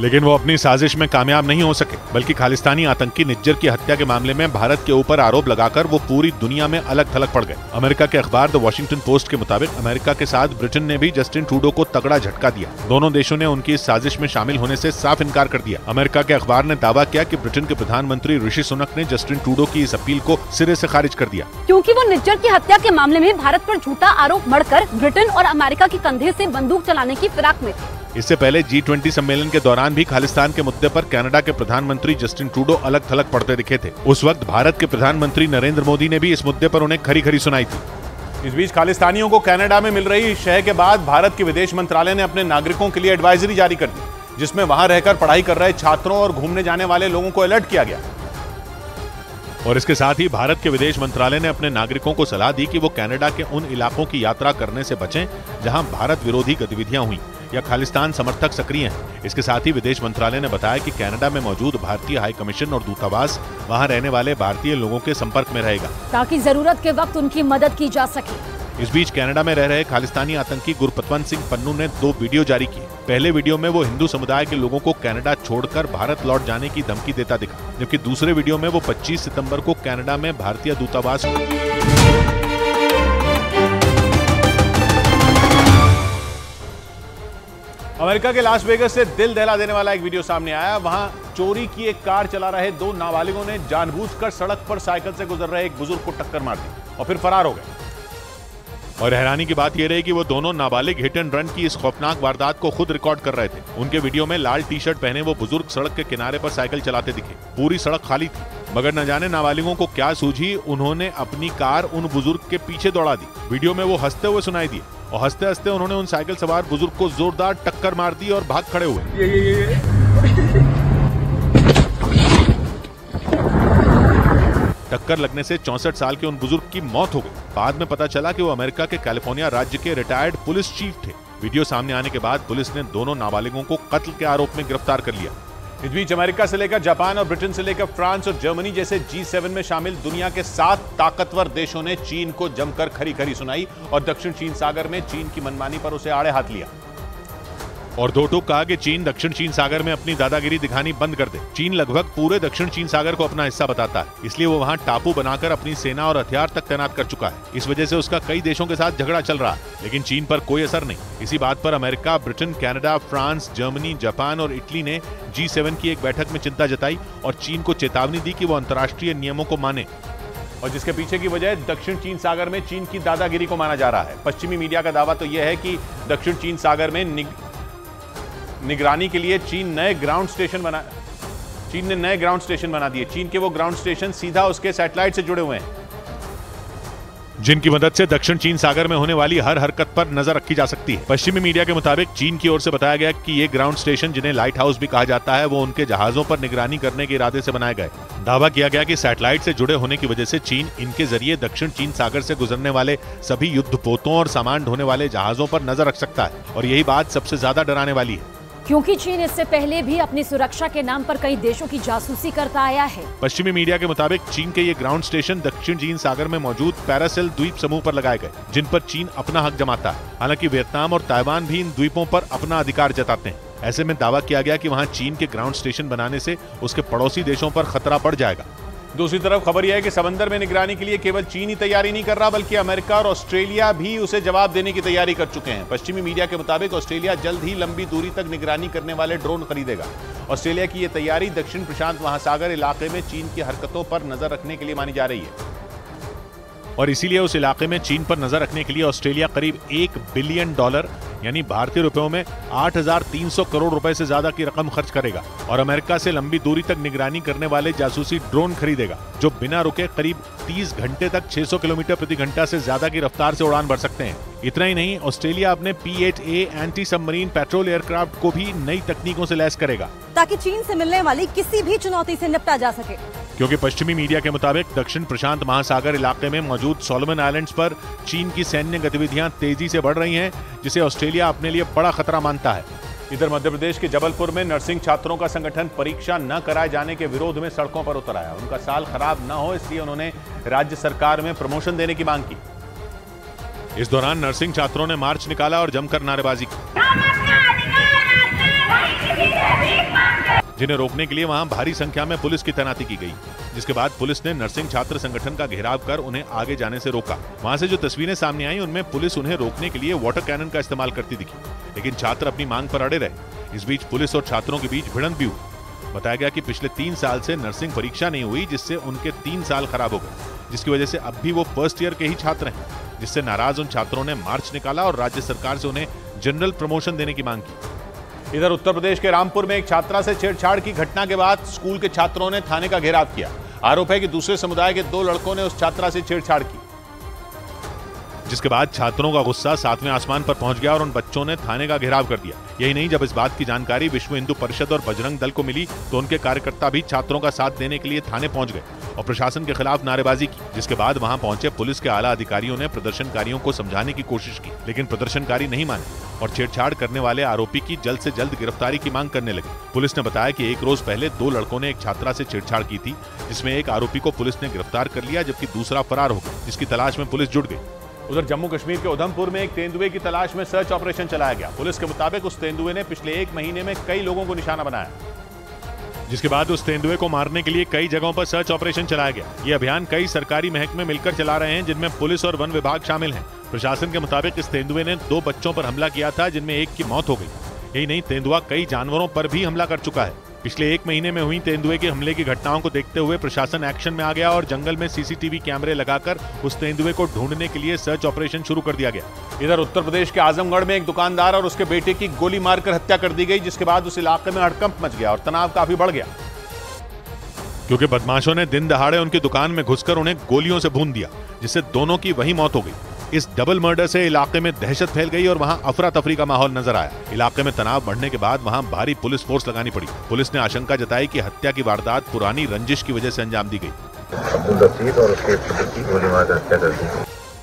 लेकिन वो अपनी साजिश में कामयाब नहीं हो सके, बल्कि खालिस्तानी आतंकी निज्जर की हत्या के मामले में भारत के ऊपर आरोप लगाकर वो पूरी दुनिया में अलग थलग पड़ गए। अमेरिका के अखबार द वॉशिंगटन पोस्ट के मुताबिक अमेरिका के साथ ब्रिटेन ने भी जस्टिन ट्रूडो को तगड़ा झटका दिया। दोनों देशों ने उनकी इस साजिश में शामिल होने से साफ इनकार कर दिया। अमेरिका के अखबार ने दावा किया कि ब्रिटेन के प्रधानमंत्री ऋषि सुनक ने जस्टिन ट्रूडो की इस अपील को सिरे से खारिज कर दिया, क्योंकि वो निज्जर की हत्या के मामले में भारत पर झूठा आरोप मढ़कर ब्रिटेन और अमेरिका के कंधे से बंदूक चलाने की फिराक में थे। इससे पहले G20 सम्मेलन के दौरान भी खालिस्तान के मुद्दे पर कनाडा के प्रधानमंत्री जस्टिन ट्रूडो अलग थलग पड़ते दिखे थे। उस वक्त भारत के प्रधानमंत्री नरेंद्र मोदी ने भी इस मुद्दे पर उन्हें खरी खरी सुनाई थी। इस बीच खालिस्तानियों को कनाडा में मिल रही शह के बाद भारत के विदेश मंत्रालय ने अपने नागरिकों के लिए एडवाइजरी जारी कर दी, जिसमें वहां रहकर पढ़ाई कर रहे छात्रों और घूमने जाने वाले लोगों को अलर्ट किया गया। और इसके साथ ही भारत के विदेश मंत्रालय ने अपने नागरिकों को सलाह दी कि वो कनाडा के उन इलाकों की यात्रा करने से बचें जहां भारत विरोधी गतिविधियां हुई या खालिस्तान समर्थक सक्रिय हैं। इसके साथ ही विदेश मंत्रालय ने बताया कि कनाडा में मौजूद भारतीय हाई कमीशन और दूतावास वहां रहने वाले भारतीय लोगों के संपर्क में रहेगा ताकि जरूरत के वक्त उनकी मदद की जा सके। इस बीच कनाडा में रह रहे खालिस्तानी आतंकी गुरपतवंत सिंह पन्नू ने 2 वीडियो जारी किए। पहले वीडियो में वो हिंदू समुदाय के लोगों को कनाडा छोड़कर भारत लौट जाने की धमकी देता दिखा, जबकि दूसरे वीडियो में वो 25 सितंबर को कनाडा में भारतीय दूतावास अमेरिका के लास वेगस से दिल दहला देने वाला एक वीडियो सामने आया। वहां चोरी की एक कार चला रहे 2 नाबालिगों ने जानबूझकर सड़क पर साइकिल से गुजर रहे एक बुजुर्ग को टक्कर मार दी और फिर फरार हो गए। और हैरानी की बात यह रही कि वो दोनों नाबालिग हिट एंड रन की इस खौफनाक वारदात को खुद रिकॉर्ड कर रहे थे। उनके वीडियो में लाल टी शर्ट पहने वो बुजुर्ग सड़क के किनारे पर साइकिल चलाते दिखे। पूरी सड़क खाली थी, मगर न जाने नाबालिगों को क्या सूझी, उन्होंने अपनी कार उन बुजुर्ग के पीछे दौड़ा दी। वीडियो में वो हंसते हुए सुनाई दिए और हंसते हंसते उन्होंने उन साइकिल सवार बुजुर्ग को जोरदार टक्कर मार दी और भाग खड़े हुए। टक्कर लगने से 64 साल के उन बुजुर्ग की मौत हो गई। बाद में पता चला कि वो अमेरिका के कैलिफोर्निया राज्य के रिटायर्ड पुलिस चीफ थे। वीडियो सामने आने के बाद पुलिस ने दोनों नाबालिगों को कत्ल के आरोप में गिरफ्तार कर लिया। इस बीच अमेरिका से लेकर जापान और ब्रिटेन से लेकर फ्रांस और जर्मनी जैसे G7 में शामिल दुनिया के 7 ताकतवर देशों ने चीन को जमकर खरी खरी सुनाई और दक्षिण चीन सागर में चीन की मनमानी पर उसे आड़े हाथ लिया और 2 टूक कहा कि चीन दक्षिण चीन सागर में अपनी दादागिरी दिखानी बंद कर दे। चीन लगभग पूरे दक्षिण चीन सागर को अपना हिस्सा बताता है, इसलिए वो वहाँ टापू बनाकर अपनी सेना और हथियार तक तैनात कर चुका है। इस वजह से उसका कई देशों के साथ झगड़ा चल रहा है, लेकिन चीन पर कोई असर नहीं। इसी बात पर America, Britain, Canada, France, Germany, Japan और इटली ने G7 की एक बैठक में चिंता जताई और चीन को चेतावनी दी कि वो अंतर्राष्ट्रीय नियमों को माने। और जिसके पीछे की वजह दक्षिण चीन सागर में चीन की दादागिरी को माना जा रहा है। पश्चिमी मीडिया का दावा तो यह है कि दक्षिण चीन सागर में निगरानी के लिए चीन ने नए ग्राउंड स्टेशन बना दिए। चीन के वो ग्राउंड स्टेशन सीधा उसके सैटेलाइट से जुड़े हुए हैं। जिनकी मदद से दक्षिण चीन सागर में होने वाली हर हरकत पर नजर रखी जा सकती है। पश्चिमी मीडिया के मुताबिक चीन की ओर से बताया गया कि ये ग्राउंड स्टेशन, जिन्हें लाइट हाउस भी कहा जाता है, वो उनके जहाजों पर निगरानी करने के इरादे से बनाए गए। दावा किया गया कि सैटेलाइट से जुड़े होने की वजह से चीन इनके जरिए दक्षिण चीन सागर से गुजरने वाले सभी युद्धपोतों और सामान ढोने वाले जहाजों पर नजर रख सकता है, और यही बात सबसे ज्यादा डराने वाली है, क्योंकि चीन इससे पहले भी अपनी सुरक्षा के नाम पर कई देशों की जासूसी करता आया है। पश्चिमी मीडिया के मुताबिक चीन के ये ग्राउंड स्टेशन दक्षिण चीन सागर में मौजूद पैरासेल द्वीप समूह पर लगाए गए, जिन पर चीन अपना हक जमाता है। हालांकि वियतनाम और ताइवान भी इन द्वीपों पर अपना अधिकार जताते हैं। ऐसे में दावा किया गया कि वहां चीन के ग्राउंड स्टेशन बनाने से उसके पड़ोसी देशों पर खतरा बढ़ जाएगा। दूसरी तरफ खबर यह है कि समंदर में निगरानी के लिए केवल चीन ही तैयारी नहीं कर रहा, बल्कि अमेरिका और ऑस्ट्रेलिया भी उसे जवाब देने की तैयारी कर चुके हैं। पश्चिमी मीडिया के मुताबिक ऑस्ट्रेलिया जल्द ही लंबी दूरी तक निगरानी करने वाले ड्रोन खरीदेगा। ऑस्ट्रेलिया की यह तैयारी दक्षिण प्रशांत महासागर इलाके में चीन की हरकतों पर नजर रखने के लिए मानी जा रही है, और इसीलिए उस इलाके में चीन पर नजर रखने के लिए ऑस्ट्रेलिया करीब $1 बिलियन यानी भारतीय रुपयों में 8,300 करोड़ रुपए से ज्यादा की रकम खर्च करेगा, और अमेरिका से लंबी दूरी तक निगरानी करने वाले जासूसी ड्रोन खरीदेगा, जो बिना रुके करीब 30 घंटे तक 600 किलोमीटर प्रति घंटा से ज्यादा की रफ्तार से उड़ान भर सकते हैं। इतना ही नहीं, ऑस्ट्रेलिया अपने P-8A anti submarine petrol aircraft को भी नई तकनीकों से लैस करेगा, ताकि चीन से मिलने वाली किसी भी चुनौती से निपटा जा सके। क्योंकि पश्चिमी मीडिया के मुताबिक दक्षिण प्रशांत महासागर इलाके में मौजूद सोलोमन आइलैंड्स पर चीन की सैन्य गतिविधियां तेजी से बढ़ रही हैं, जिसे ऑस्ट्रेलिया अपने लिए बड़ा खतरा मानता है। इधर मध्य प्रदेश के जबलपुर में नर्सिंग छात्रों का संगठन परीक्षा न कराए जाने के विरोध में सड़कों पर उतर आया। उनका साल खराब न हो, इसलिए उन्होंने राज्य सरकार में प्रमोशन देने की मांग की। इस दौरान नर्सिंग छात्रों ने मार्च निकाला और जमकर नारेबाजी की, जिन्हें रोकने के लिए वहां भारी संख्या में पुलिस की तैनाती की गई, जिसके बाद पुलिस ने नर्सिंग छात्र संगठन का घेराव कर उन्हें आगे जाने से रोका। वहां से जो तस्वीरें सामने आई, उनमें पुलिस उन्हें रोकने के लिए वाटर कैनन का इस्तेमाल करती दिखी, लेकिन छात्र अपनी मांग पर अड़े रहे। इस बीच पुलिस और छात्रों के बीच भिड़ंत भी हुई। बताया गया कि पिछले 3 साल से नर्सिंग परीक्षा नहीं हुई, जिससे उनके 3 साल खराब हो गए, जिसकी वजह से अब भी वो फर्स्ट ईयर के ही छात्र हैं, जिससे नाराज उन छात्रों ने मार्च निकाला और राज्य सरकार से उन्हें जनरल प्रमोशन देने की मांग की। इधर उत्तर प्रदेश के रामपुर में एक छात्रा से छेड़छाड़ की घटना के बाद स्कूल के छात्रों ने थाने का घेराव किया। आरोप है कि दूसरे समुदाय के 2 लड़कों ने उस छात्रा से छेड़छाड़ की, जिसके बाद छात्रों का गुस्सा 7वें आसमान पर पहुंच गया और उन बच्चों ने थाने का घेराव कर दिया। यही नहीं, जब इस बात की जानकारी विश्व हिंदू परिषद और बजरंग दल को मिली, तो उनके कार्यकर्ता भी छात्रों का साथ देने के लिए थाने पहुंच गए और प्रशासन के खिलाफ नारेबाजी की, जिसके बाद वहां पहुंचे पुलिस के आला अधिकारियों ने प्रदर्शनकारियों को समझाने की कोशिश की, लेकिन प्रदर्शनकारी नहीं माने और छेड़छाड़ करने वाले आरोपी की जल्द से जल्द गिरफ्तारी की मांग करने लगे। पुलिस ने बताया कि एक रोज पहले 2 लड़कों ने एक छात्रा से छेड़छाड़ की थी, जिसमें एक आरोपी को पुलिस ने गिरफ्तार कर लिया, जबकि दूसरा फरार हो गया, जिसकी तलाश में पुलिस जुट गई। उधर जम्मू कश्मीर के उधमपुर में एक तेंदुए की तलाश में सर्च ऑपरेशन चलाया गया। पुलिस के मुताबिक उस तेंदुए ने पिछले 1 महीने में कई लोगों को निशाना बनाया, जिसके बाद उस तेंदुए को मारने के लिए कई जगहों पर सर्च ऑपरेशन चलाया गया। ये अभियान कई सरकारी महकमे मिलकर चला रहे हैं, जिनमें पुलिस और वन विभाग शामिल हैं। प्रशासन के मुताबिक इस तेंदुए ने 2 बच्चों पर हमला किया था, जिनमें एक की मौत हो गई। यही नहीं, तेंदुआ कई जानवरों पर भी हमला कर चुका है। पिछले 1 महीने में हुई तेंदुए के हमले की घटनाओं को देखते हुए प्रशासन एक्शन में आ गया और जंगल में CCTV कैमरे लगाकर उस तेंदुए को ढूंढने के लिए सर्च ऑपरेशन शुरू कर दिया गया। इधर उत्तर प्रदेश के आजमगढ़ में एक दुकानदार और उसके बेटे की गोली मारकर हत्या कर दी गई, जिसके बाद उस इलाके में हड़कंप मच गया और तनाव काफी बढ़ गया, क्योंकि बदमाशों ने दिन दहाड़े उनकी दुकान में घुसकर उन्हें गोलियों से भून दिया, जिससे दोनों की वहीं मौत हो गई। इस डबल मर्डर से इलाके में दहशत फैल गई और वहां अफरा तफरी का माहौल नजर आया। इलाके में तनाव बढ़ने के बाद वहां भारी पुलिस फोर्स लगानी पड़ी। पुलिस ने आशंका जताई कि हत्या की वारदात पुरानी रंजिश की वजह से अंजाम दी गई।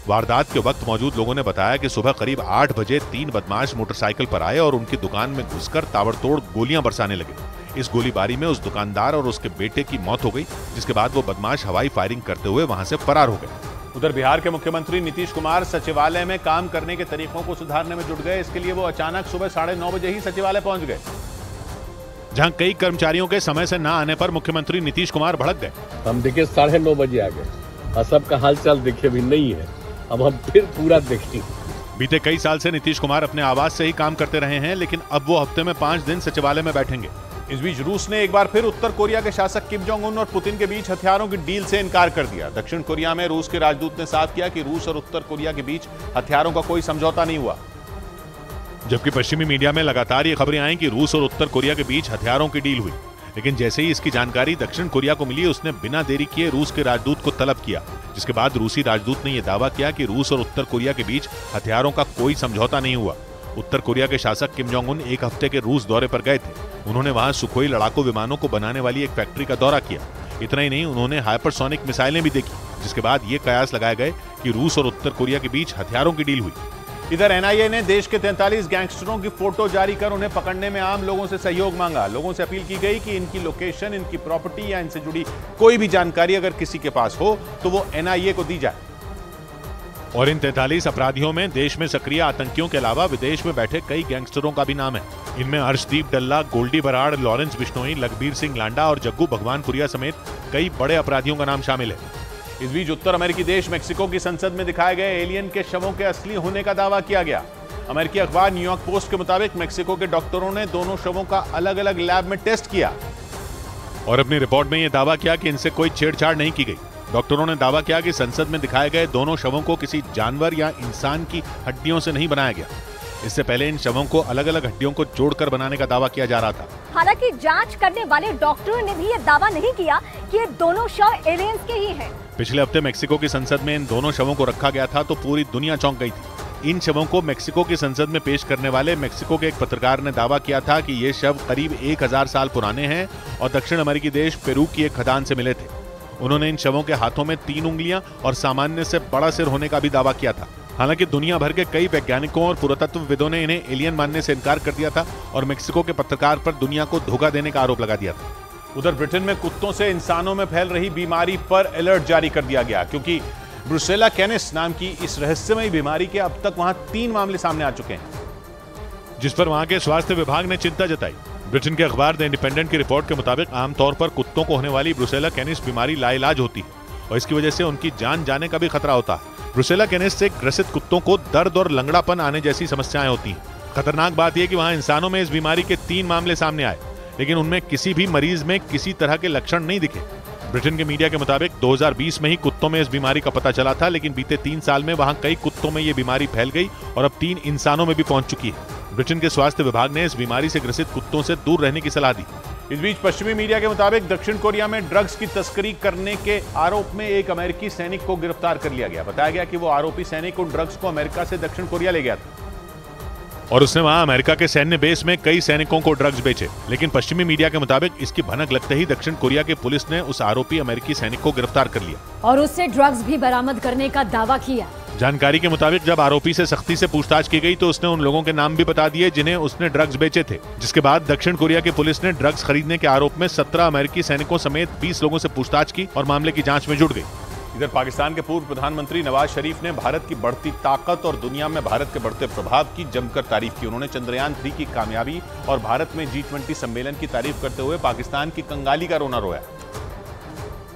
वारदात के वक्त मौजूद लोगों ने बताया कि सुबह करीब 8 बजे 3 बदमाश मोटरसाइकिल पर आए और उनकी दुकान में घुसकर ताबड़तोड़ गोलियां बरसाने लगे। इस गोलीबारी में उस दुकानदार और उसके बेटे की मौत हो गई, जिसके बाद वो बदमाश हवाई फायरिंग करते हुए वहां से फरार हो गए। उधर बिहार के मुख्यमंत्री नीतीश कुमार सचिवालय में काम करने के तरीकों को सुधारने में जुट गए। इसके लिए वो अचानक सुबह 9:30 बजे ही सचिवालय पहुंच गए, जहां कई कर्मचारियों के समय से न आने पर मुख्यमंत्री नीतीश कुमार भड़क गए। हम देखिए 9:30 बजे आ गए और सबका हालचाल देखे भी नहीं है, अब हम फिर पूरा देखेंगे। बीते कई साल से नीतीश कुमार अपने आवास से ही काम करते रहे हैं, लेकिन अब वो हफ्ते में 5 दिन सचिवालय में बैठेंगे। इस बीच रूस ने एक बार फिर उत्तर कोरिया के शासक किम जोंग उन और पुतिन के बीच हथियारों की डील से इनकार कर दिया। दक्षिण कोरिया में रूस के राजदूत ने साफ किया कि रूस और उत्तर कोरिया के बीच हथियारों का कोई समझौता नहीं हुआ, जबकि पश्चिमी मीडिया में लगातार ये खबरें आई कि रूस और उत्तर कोरिया के बीच हथियारों की डील हुई। लेकिन जैसे ही इसकी जानकारी दक्षिण कोरिया को मिली, उसने बिना देरी किए रूस के राजदूत को तलब किया, जिसके बाद रूसी राजदूत ने यह दावा किया कि रूस और उत्तर कोरिया के बीच हथियारों का कोई समझौता नहीं हुआ। उत्तर कोरिया के शासक किम जोंग उन एक हफ्ते के रूस दौरे पर गए थे। उन्होंने वहां सुखोई लड़ाकू विमानों को बनाने वाली एक फैक्ट्री का दौरा किया। इतना ही नहीं, उन्होंने हाइपरसोनिक मिसाइलें भी देखी, जिसके बाद ये कयास लगाए गए कि रूस और उत्तर कोरिया के बीच हथियारों की डील हुई। इधर एनआईए ने देश के 43 गैंगस्टरों की फोटो जारी कर उन्हें पकड़ने में आम लोगों से सहयोग मांगा। लोगों से अपील की गई कि इनकी लोकेशन, इनकी प्रॉपर्टी या इनसे जुड़ी कोई भी जानकारी अगर किसी के पास हो तो वो एनआईए को दी जाए। और इन 43 अपराधियों में देश में सक्रिय आतंकियों के अलावा विदेश में बैठे कई गैंगस्टरों का भी नाम है। इनमें हर्षदीप डल्ला, गोल्डी बराड़, लॉरेंस बिश्नोई, लखबीर सिंह लांडा और जग्गू भगवानपुरिया समेत कई बड़े अपराधियों का नाम शामिल है। इस बीच उत्तर अमेरिकी देश मेक्सिको की संसद में दिखाए गए एलियन के शवों के असली होने का दावा किया गया। अमेरिकी अखबार न्यूयॉर्क पोस्ट के मुताबिक मेक्सिको के डॉक्टरों ने दोनों शवों का अलग अलग लैब में टेस्ट किया और अपनी रिपोर्ट में यह दावा किया कि इनसे कोई छेड़छाड़ नहीं की गई। डॉक्टरों ने दावा किया कि संसद में दिखाए गए दोनों शवों को किसी जानवर या इंसान की हड्डियों से नहीं बनाया गया। इससे पहले इन शवों को अलग अलग हड्डियों को जोड़कर बनाने का दावा किया जा रहा था। हालांकि जांच करने वाले डॉक्टरों ने भी ये दावा नहीं किया कि ये दोनों शव एलियंस के ही हैं। पिछले हफ्ते मेक्सिको की संसद में इन दोनों शवों को रखा गया था तो पूरी दुनिया चौंक गई थी। इन शवों को मेक्सिको की संसद में पेश करने वाले मेक्सिको के एक पत्रकार ने दावा किया था कि ये शव करीब 1000 साल पुराने हैं और दक्षिण अमेरिकी देश पेरू की एक खदान से मिले थे। उन्होंने इन शवों के हाथों में 3 उंगलियां और सामान्य से बड़ा सिर होने का भी दावा किया था। हालांकि दुनिया भर के कई वैज्ञानिकों और पुरातत्वविदों ने इन्हें एलियन मानने से इनकार कर दिया था और मेक्सिको के पत्रकार पर दुनिया को धोखा देने का आरोप लगा दिया था। उधर ब्रिटेन में कुत्तों से इंसानों में फैल रही बीमारी पर अलर्ट जारी कर दिया गया, क्योंकि ब्रुसेला कैनिस नाम की इस रहस्यमयी बीमारी के अब तक वहां 3 मामले सामने आ चुके हैं, जिस पर वहां के स्वास्थ्य विभाग ने चिंता जताई। ब्रिटेन के अखबार द इंडिपेंडेंट की रिपोर्ट के मुताबिक आमतौर पर कुत्तों को होने वाली ब्रुसेला कैनिस बीमारी लाइलाज होती है और इसकी वजह से उनकी जान जाने का भी खतरा होता है। ब्रुसेला कैनिस से ग्रसित कुत्तों को दर्द और लंगड़ापन आने जैसी समस्याएं होती हैं। खतरनाक बात यह कि वहां इंसानों में इस बीमारी के 3 मामले सामने आए, लेकिन उनमें किसी भी मरीज में किसी तरह के लक्षण नहीं दिखे। ब्रिटेन के मीडिया के मुताबिक 2020 में ही कुत्तों में इस बीमारी का पता चला था, लेकिन बीते 3 साल में वहां कई कुत्तों में ये बीमारी फैल गई और अब 3 इंसानों में भी पहुंच चुकी है। ब्रिटेन के स्वास्थ्य विभाग ने इस बीमारी से ग्रसित कुत्तों से दूर रहने की सलाह दी। इस बीच पश्चिमी मीडिया के मुताबिक दक्षिण कोरिया में ड्रग्स की तस्करी करने के आरोप में एक अमेरिकी सैनिक को गिरफ्तार कर लिया गया। बताया गया कि वो आरोपी सैनिक उन ड्रग्स को अमेरिका से दक्षिण कोरिया ले गया था और उसने वहां अमेरिका के सैन्य बेस में कई सैनिकों को ड्रग्स बेचे। लेकिन पश्चिमी मीडिया के मुताबिक इसकी भनक लगते ही दक्षिण कोरिया के पुलिस ने उस आरोपी अमेरिकी सैनिक को गिरफ्तार कर लिया और उससे ड्रग्स भी बरामद करने का दावा किया। जानकारी के मुताबिक जब आरोपी से सख्ती से पूछताछ की गई तो उसने उन लोगों के नाम भी बता दिए जिन्हें उसने ड्रग्स बेचे थे। जिसके बाद दक्षिण कोरिया की पुलिस ने ड्रग्स खरीदने के आरोप में 17 अमेरिकी सैनिकों समेत 20 लोगों से पूछताछ की और मामले की जांच में जुट गई। इधर पाकिस्तान के पूर्व प्रधानमंत्री नवाज शरीफ ने भारत की बढ़ती ताकत और दुनिया में भारत के बढ़ते प्रभाव की जमकर तारीफ की। उन्होंने चंद्रयान 3 की कामयाबी और भारत में G20 सम्मेलन की तारीफ करते हुए पाकिस्तान की कंगाली का रोना रोया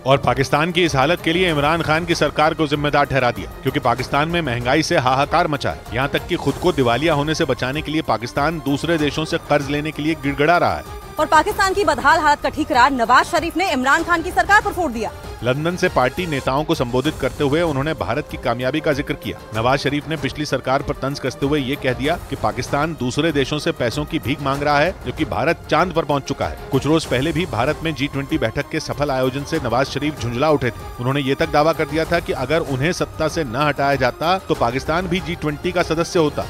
और पाकिस्तान की इस हालत के लिए इमरान खान की सरकार को जिम्मेदार ठहरा दिया, क्योंकि पाकिस्तान में महंगाई से हाहाकार मचा है। यहाँ तक कि खुद को दिवालिया होने से बचाने के लिए पाकिस्तान दूसरे देशों से कर्ज लेने के लिए गिड़गिड़ा रहा है। और पाकिस्तान की बदहाल हालत का ठिकरा नवाज शरीफ ने इमरान खान की सरकार पर फोड़ दिया। लंदन से पार्टी नेताओं को संबोधित करते हुए उन्होंने भारत की कामयाबी का जिक्र किया। नवाज शरीफ ने पिछली सरकार पर तंज कसते हुए ये कह दिया कि पाकिस्तान दूसरे देशों से पैसों की भीख मांग रहा है, जबकि भारत चांद पर पहुंच चुका है। कुछ रोज पहले भी भारत में G20 बैठक के सफल आयोजन से नवाज शरीफ झुंझला उठे थे। उन्होंने ये तक दावा कर दिया था कि अगर उन्हें सत्ता से न हटाया जाता तो पाकिस्तान भी G20 का सदस्य होता।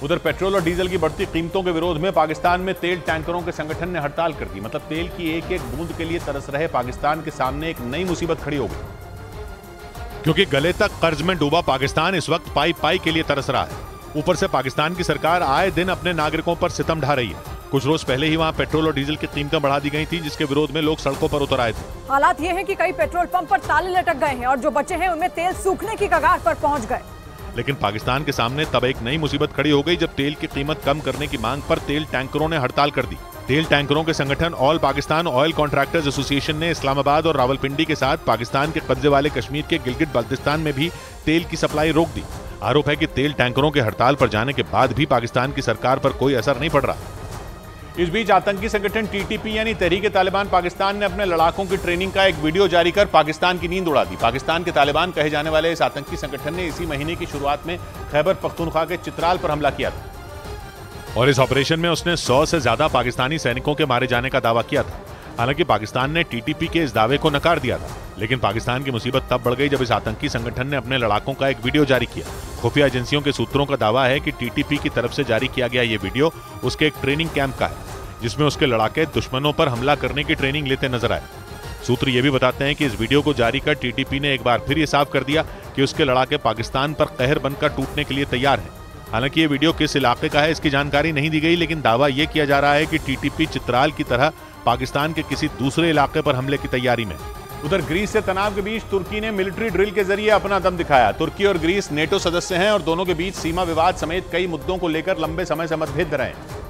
उधर पेट्रोल और डीजल की बढ़ती कीमतों के विरोध में पाकिस्तान में तेल टैंकरों के संगठन ने हड़ताल कर दी। मतलब तेल की एक एक बूंद के लिए तरस रहे पाकिस्तान के सामने एक नई मुसीबत खड़ी हो गई, क्योंकि गले तक कर्ज में डूबा पाकिस्तान इस वक्त पाई पाई के लिए तरस रहा है। ऊपर से पाकिस्तान की सरकार आए दिन अपने नागरिकों पर सितम ढा रही है। कुछ रोज पहले ही वहाँ पेट्रोल और डीजल की कीमतें बढ़ा दी गई थी, जिसके विरोध में लोग सड़कों पर उतर आए थे। हालात ये है कि कई पेट्रोल पंप पर ताले लटक गए हैं और जो बचे हैं उनमें तेल सूखने की कगार पर पहुंच गए। लेकिन पाकिस्तान के सामने तब एक नई मुसीबत खड़ी हो गई जब तेल की कीमत कम करने की मांग पर तेल टैंकरों ने हड़ताल कर दी। तेल टैंकरों के संगठन all Pakistan oil contractors association ने इस्लामाबाद और रावलपिंडी के साथ पाकिस्तान के कब्जे वाले कश्मीर के गिलगिट बाल्टिस्तान में भी तेल की सप्लाई रोक दी। आरोप है कि तेल टैंकरों के हड़ताल पर जाने के बाद भी पाकिस्तान की सरकार पर कोई असर नहीं पड़ रहा। इस बीच आतंकी संगठन TTP यानी तहरीक-ए-तालिबान पाकिस्तान ने अपने लड़ाकों की ट्रेनिंग का एक वीडियो जारी कर पाकिस्तान की नींद उड़ा दी। पाकिस्तान के तालिबान कहे जाने वाले इस आतंकी संगठन ने इसी महीने की शुरुआत में खैबर पख्तूनख्वा के चित्राल पर हमला किया था और इस ऑपरेशन में उसने 100 से ज्यादा पाकिस्तानी सैनिकों के मारे जाने का दावा किया था। हालांकि पाकिस्तान ने टीटीपी के इस दावे को नकार दिया था, लेकिन पाकिस्तान की मुसीबत तब बढ़ गई जब इस आतंकी संगठन ने अपने लड़ाकों का एक वीडियो जारी किया। खुफिया एजेंसियों के सूत्रों का दावा है कि टीटीपी की तरफ से जारी किया गया ये वीडियो उसके एक ट्रेनिंग कैंप का है, जिसमें उसके लड़ाके दुश्मनों पर हमला करने की ट्रेनिंग लेते नजर आए। सूत्र ये भी बताते हैं कि इस वीडियो को जारी कर टीटीपी ने एक बार फिर ये साफ कर दिया कि उसके लड़ाके पाकिस्तान पर कहर बनकर टूटने के लिए तैयार हैं। हालांकि ये वीडियो किस इलाके का है इसकी जानकारी नहीं दी गई, लेकिन दावा ये किया जा रहा है कि टीटीपी चित्राल की तरह पाकिस्तान के किसी दूसरे इलाके पर हमले की तैयारी में। उधर ग्रीस से तनाव के बीच तुर्की ने मिलिट्री ड्रिल के जरिए अपना दम दिखाया। तुर्की और ग्रीस नेटो सदस्य हैं और दोनों के बीच सीमा विवाद समेत कई मुद्दों को लेकर लंबे समय से मतभेद रहे हैं।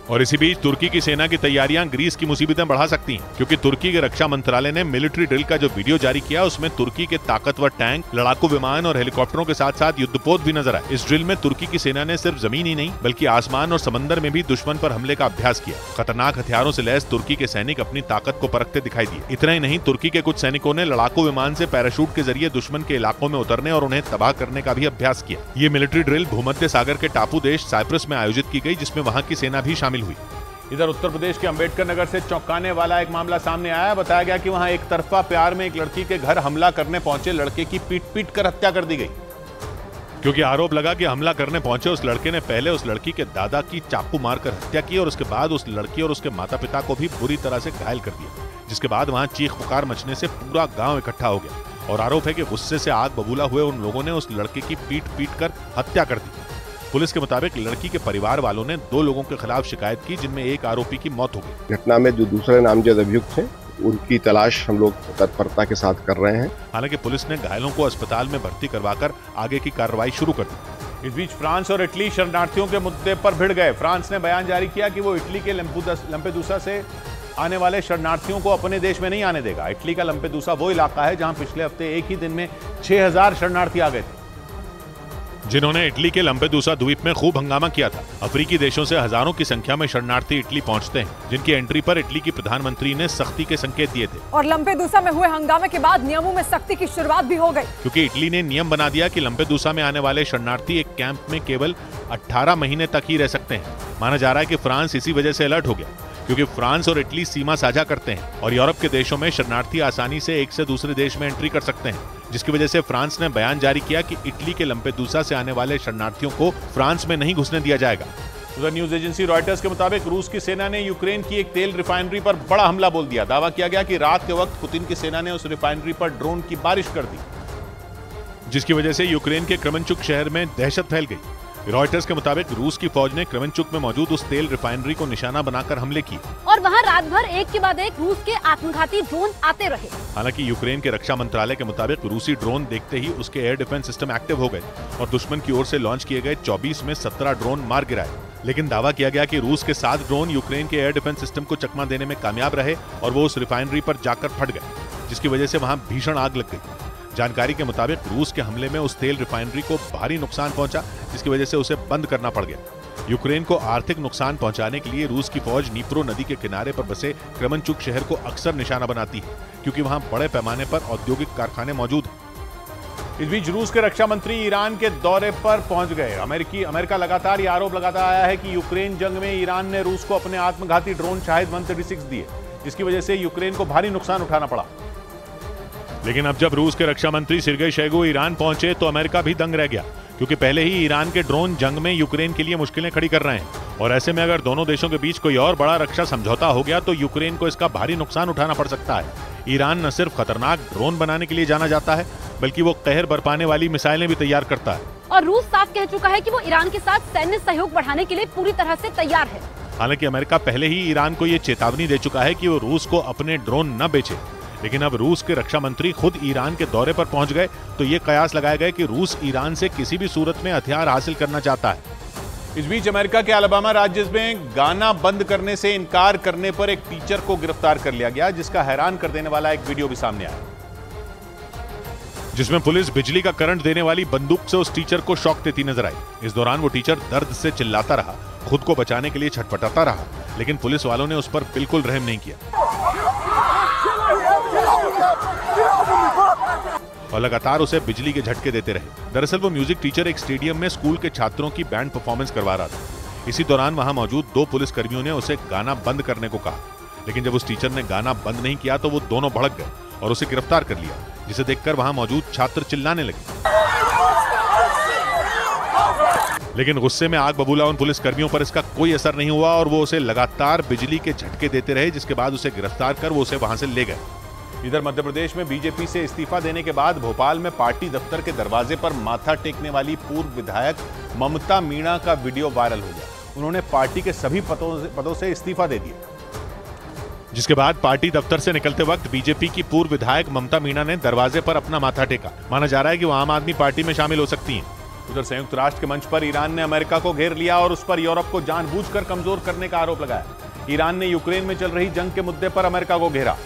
और इसी बीच तुर्की की सेना की तैयारियां ग्रीस की मुसीबतें बढ़ा सकती हैं, क्योंकि तुर्की के रक्षा मंत्रालय ने मिलिट्री ड्रिल का जो वीडियो जारी किया उसमें तुर्की के ताकतवर टैंक, लड़ाकू विमान और हेलीकॉप्टरों के साथ साथ युद्धपोत भी नजर आए। इस ड्रिल में तुर्की की सेना ने सिर्फ जमीन ही नहीं बल्कि आसमान और समंदर में भी दुश्मन पर हमले का अभ्यास किया। खतरनाक हथियारों से लैस तुर्की के सैनिक अपनी ताकत को परखते दिखाई दिए। इतना ही नहीं, तुर्की के कुछ सैनिकों ने लड़ाकू विमान से पैराशूट के जरिए दुश्मन के इलाकों में उतरने और उन्हें तबाह करने का भी अभ्यास किया। ये मिलिट्री ड्रिल भूमध्य सागर के टापू देश साइप्रस में आयोजित की गई, जिसमें वहां की सेना भी शामिल हुई। इधर उत्तर प्रदेश के अंबेडकर नगर से चौंकाने वाला एक मामला सामने आया। बताया गया कि वहां एक तरफा प्यार में एक लड़की के घर हमला करने पहुंचे लड़के की पीट कर हत्या कर दी गई, क्योंकि आरोप लगा कि हमला करने पहुंचे उस लड़के ने पहले उस लड़की के दादा की चाकू मारकर हत्या की और उसके बाद उस लड़की और उसके माता पिता को भी बुरी तरह से घायल कर दिया, जिसके बाद वहां चीख पुकार मचने से पूरा गांव इकट्ठा हो गया। और आरोप है कि गुस्से से आग बबूला हुए उन लोगों ने उस लड़के की पीट कर हत्या कर दी। पुलिस के मुताबिक लड़की के परिवार वालों ने 2 लोगों के खिलाफ शिकायत की, जिनमें एक आरोपी की मौत हो गई। घटना में जो दूसरे नामजद अभियुक्त हैं उनकी तलाश हम लोग तत्परता के साथ कर रहे हैं। हालांकि पुलिस ने घायलों को अस्पताल में भर्ती करवाकर आगे की कार्रवाई शुरू कर दी। इस बीच फ्रांस और इटली शरणार्थियों के मुद्दे पर भिड़ गए। फ्रांस ने बयान जारी किया कि वो इटली के लंपेदूसा से आने वाले शरणार्थियों को अपने देश में नहीं आने देगा। इटली का लंपेदूसा वो इलाका है जहां पिछले हफ्ते एक ही दिन में 6000 शरणार्थी आ गए थे, जिन्होंने इटली के लंपेदूसा द्वीप में खूब हंगामा किया था। अफ्रीकी देशों से हजारों की संख्या में शरणार्थी इटली पहुंचते हैं, जिनकी एंट्री पर इटली की प्रधानमंत्री ने सख्ती के संकेत दिए थे। और लंपेदूसा में हुए हंगामे के बाद नियमों में सख्ती की शुरुआत भी हो गई, क्योंकि इटली ने नियम बना दिया कि लंपेदूसा में आने वाले शरणार्थी एक कैंप में केवल 18 महीने तक ही रह सकते हैं। माना जा रहा है कि फ्रांस इसी वजह से अलर्ट हो गया, क्योंकि फ्रांस और इटली सीमा साझा करते हैं और यूरोप के देशों में शरणार्थी आसानी से एक से दूसरे देश में एंट्री कर सकते हैं, जिसकी वजह से फ्रांस ने बयान जारी किया कि इटली के लंपेदूसा से आने वाले शरणार्थियों को फ्रांस में नहीं घुसने दिया जाएगा। उधर न्यूज एजेंसी रॉयटर्स के मुताबिक रूस की सेना ने यूक्रेन की एक तेल रिफाइनरी पर बड़ा हमला बोल दिया। दावा किया गया कि रात के वक्त पुतिन की सेना ने उस रिफाइनरी पर ड्रोन की बारिश कर दी, जिसकी वजह से यूक्रेन के क्रेमेंचुक शहर में दहशत फैल गई। रॉयटर्स के मुताबिक रूस की फौज ने क्रेमेंचुक में मौजूद उस तेल रिफाइनरी को निशाना बनाकर हमले किए और वहां रात भर एक के बाद एक रूस के आत्मघाती ड्रोन आते रहे। हालांकि यूक्रेन के रक्षा मंत्रालय के मुताबिक रूसी ड्रोन देखते ही उसके एयर डिफेंस सिस्टम एक्टिव हो गए और दुश्मन की ओर से लॉन्च किए गए 24 में 17 ड्रोन मार गिराए। लेकिन दावा किया गया कि रूस के 7 ड्रोन यूक्रेन के एयर डिफेंस सिस्टम को चकमा देने में कामयाब रहे और वो उस रिफाइनरी पर जाकर फट गए, जिसकी वजह से वहां भीषण आग लग गई। जानकारी के मुताबिक रूस के हमले में उस तेल रिफाइनरी को भारी नुकसान पहुंचा, जिसकी वजह से उसे बंद करना पड़ गया। यूक्रेन को आर्थिक नुकसान पहुंचाने के लिए रूस की फौज नीप्रो नदी के किनारे पर बसे क्रेमेंचुक शहर को अक्सर निशाना बनाती है, क्योंकि वहां बड़े पैमाने पर औद्योगिक कारखाने मौजूद हैं। इस बीच रूस के रक्षा मंत्री ईरान के दौरे पर पहुंच गए। अमेरिका लगातार ये आरोप लगाता आया है कि यूक्रेन जंग में ईरान ने रूस को अपने आत्मघाती ड्रोन शाहिद 136 दिए, जिसकी वजह से यूक्रेन को भारी नुकसान उठाना पड़ा। लेकिन अब जब रूस के रक्षा मंत्री सर्गेई शोइगु ईरान पहुंचे तो अमेरिका भी दंग रह गया, क्योंकि पहले ही ईरान के ड्रोन जंग में यूक्रेन के लिए मुश्किलें खड़ी कर रहे हैं और ऐसे में अगर दोनों देशों के बीच कोई और बड़ा रक्षा समझौता हो गया तो यूक्रेन को इसका भारी नुकसान उठाना पड़ सकता है। ईरान न सिर्फ खतरनाक ड्रोन बनाने के लिए जाना जाता है, बल्कि वो कहर बरपाने वाली मिसाइलें भी तैयार करता है। और रूस साफ कह चुका है कि वो ईरान के साथ सैन्य सहयोग बढ़ाने के लिए पूरी तरह से तैयार है। हालांकि अमेरिका पहले ही ईरान को ये चेतावनी दे चुका है कि वो रूस को अपने ड्रोन न बेचे, लेकिन अब रूस के रक्षा मंत्री खुद ईरान के दौरे पर पहुंच गए तो ये कयास लगाया गया कि रूस ईरान से किसी भी सूरत में हथियार हासिल करना चाहता है। इस बीच अमेरिका के अलाबामा राज्य में गाना बंद करने से इनकार करने पर एक टीचर को गिरफ्तार कर लिया गया, जिसका हैरान कर देने वाला एक वीडियो भी सामने आया, जिसमें पुलिस बिजली का करंट देने वाली बंदूक से उस टीचर को शॉक देती नजर आई। इस दौरान वो टीचर दर्द से चिल्लाता रहा, खुद को बचाने के लिए छटपटाता रहा, लेकिन पुलिस वालों ने उस पर बिल्कुल रहम नहीं किया और लगातार उसे बिजली के झटके देते रहे। दरअसल वो म्यूजिक टीचर एक स्टेडियम में स्कूल के छात्रों की बैंड परफॉर्मेंस करवा रहा था। इसी दौरान वहां मौजूद 2 पुलिस कर्मियों ने उसे गाना बंद करने को कहा, लेकिन जब उस टीचर ने गाना बंद नहीं किया तो वो दोनों भड़क गए और उसे गिरफ्तार कर लिया, जिसे देखकर वहां मौजूद छात्र चिल्लाने लगे। लेकिन गुस्से में आग बबूला उन पुलिस कर्मियों पर इसका कोई असर नहीं हुआ और वो उसे लगातार बिजली के झटके देते रहे, जिसके बाद उसे गिरफ्तार कर वो उसे वहां से ले गए। इधर मध्य प्रदेश में बीजेपी से इस्तीफा देने के बाद भोपाल में पार्टी दफ्तर के दरवाजे पर माथा टेकने वाली पूर्व विधायक ममता मीणा का वीडियो वायरल हो गया। उन्होंने पार्टी के सभी पदों से इस्तीफा दे दिया। जिसके बाद पार्टी दफ्तर से निकलते वक्त बीजेपी की पूर्व विधायक ममता मीणा ने दरवाजे पर अपना माथा टेका। माना जा रहा है कि वो आम आदमी पार्टी में शामिल हो सकती हैं। उधर संयुक्त राष्ट्र के मंच पर ईरान ने अमेरिका को घेर लिया और उस पर यूरोप को जानबूझकर कमजोर करने का आरोप लगाया। ईरान ने यूक्रेन में चल रही जंग के मुद्दे पर अमेरिका को घेरा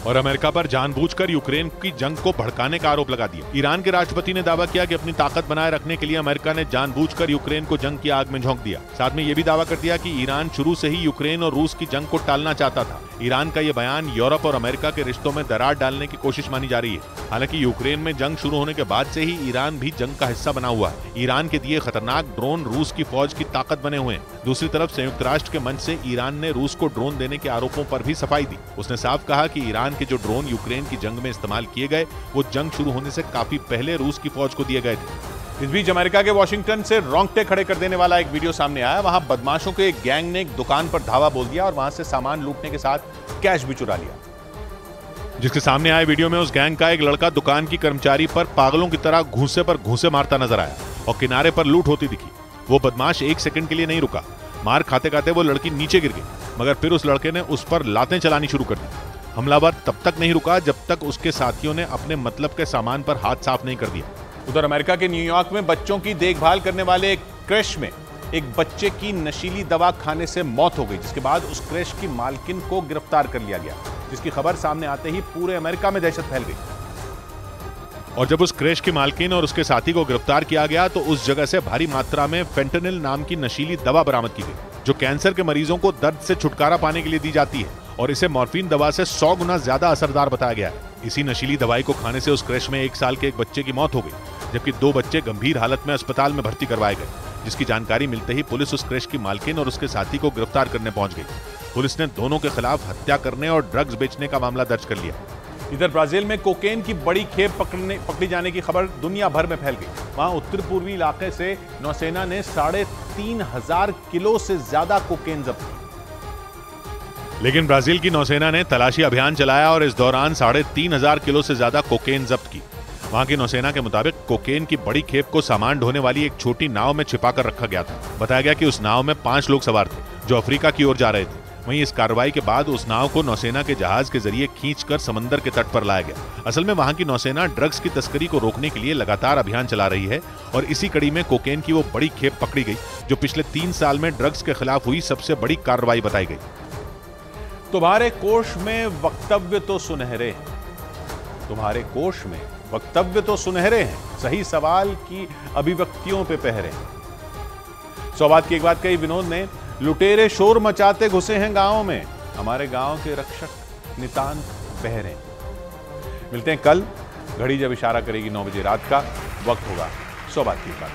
और अमेरिका पर जानबूझकर यूक्रेन की जंग को भड़काने का आरोप लगा दिया। ईरान के राष्ट्रपति ने दावा किया कि अपनी ताकत बनाए रखने के लिए अमेरिका ने जानबूझकर यूक्रेन को जंग की आग में झोंक दिया। साथ में यह भी दावा कर दिया कि ईरान शुरू से ही यूक्रेन और रूस की जंग को टालना चाहता था। ईरान का यह बयान यूरोप और अमेरिका के रिश्तों में दरार डालने की कोशिश मानी जा रही है। हालांकि यूक्रेन में जंग शुरू होने के बाद से ही ईरान भी जंग का हिस्सा बना हुआ है। ईरान के दिए खतरनाक ड्रोन रूस की फौज की ताकत बने हुए हैं। दूसरी तरफ संयुक्त राष्ट्र के मंच से ईरान ने रूस को ड्रोन देने के आरोपों पर भी सफाई दी। उसने साफ कहा कि ईरान के जो ड्रोन यूक्रेन की जंग में इस्तेमाल किए गए वो जंग शुरू होने से काफी पहले रूस की फौज को दिए गए थे। इस बीच अमेरिका के वॉशिंगटन से रोंगटे खड़े कर देने वाला एक वीडियो सामने आया। वहां बदमाशों के एक गैंग ने एक दुकान पर धावा बोल दिया और वहां से सामान लूटने के साथ कैश भी चुरा लिया। जिसके सामने आए वीडियो में उस गैंग का एक लड़का दुकान की कर्मचारी पर पागलों की तरह घूंसे पर घूंसे मारता नजर आया और किनारे पर लूट होती दिखी। वो बदमाश एक सेकंड के लिए नहीं रुका। मार खाते खाते वो लड़की नीचे गिर गई, मगर फिर उस लड़के ने उस पर लातें चलानी शुरू कर दी। हमलावर तब तक नहीं रुका जब तक उसके साथियों ने अपने मतलब के सामान पर हाथ साफ नहीं कर दिया। उधर अमेरिका के न्यूयॉर्क में बच्चों की देखभाल करने वाले एक क्रैश में एक बच्चे की नशीली दवा खाने से मौत हो गई, जिसके बाद उस क्रैश की मालकिन को गिरफ्तार कर लिया गया, जिसकी खबर सामने आते ही पूरे अमेरिका में दहशत फैल गई। और जब उस क्रैश की मालकिन और उसके साथी को गिरफ्तार किया गया तो उस जगह से भारी मात्रा में फेंटेनिल नाम की नशीली दवा बरामद की गई, जो कैंसर के मरीजों को दर्द से छुटकारा पाने के लिए दी जाती है और इसे मॉर्फिन दवा से 100 गुना ज्यादा असरदार बताया गया है। इसी नशीली दवाई को खाने से उस क्रैश में 1 साल के एक बच्चे की मौत हो गई, जबकि 2 बच्चे गंभीर हालत में अस्पताल में भर्ती करवाए गए। जिसकी जानकारी मिलते ही पुलिस उस क्रैश की मालकिन और उसके साथी को गिरफ्तार करने पहुंच गई। पुलिस ने दोनों के खिलाफ हत्या करने और ड्रग्स बेचने का मामला दर्ज कर लिया। इधर ब्राजील में कोकेन की बड़ी खेप पकड़ी जाने की खबर दुनिया भर में फैल गई। वहां उत्तर पूर्वी इलाके से नौसेना ने 3,500 किलो से ज्यादा कोकेन जब्त की। लेकिन ब्राजील की नौसेना ने तलाशी अभियान चलाया और इस दौरान 3,500 किलो से ज्यादा कोकेन जब्त की। वहां की नौसेना के मुताबिक कोकेन की बड़ी खेप को सामान ढोने वाली एक छोटी नाव में छिपाकर रखा गया था। बताया गया कि उस नाव में 5 लोग सवार थे जो अफ्रीका की ओर जा रहे थे। वहीं इस कार्रवाई के बाद उस नाव को नौसेना के जहाज के जरिए खींचकर समंदर के तट पर लाया गया। असल में वहां की नौसेना ड्रग्स की तस्करी को रोकने के लिए लगातार अभियान चला रही है और इसी कड़ी में कोकेन की वो बड़ी खेप पकड़ी गई, जो पिछले 3 साल में ड्रग्स के खिलाफ हुई सबसे बड़ी कार्रवाई बताई गई। तुम्हारे कोष में वक्तव्य तो सुनहरे हैं, तुम्हारे कोष में वक्तव्य तो सुनहरे हैं, सही सवाल की अभिव्यक्तियों पे पहरे। 100 बात की एक बात कही विनोद ने, लुटेरे शोर मचाते घुसे हैं गांव में, हमारे गांव के रक्षक नितांत बहरे। मिलते हैं कल, घड़ी जब इशारा करेगी 9 बजे रात का, वक्त होगा 100 बात की बात।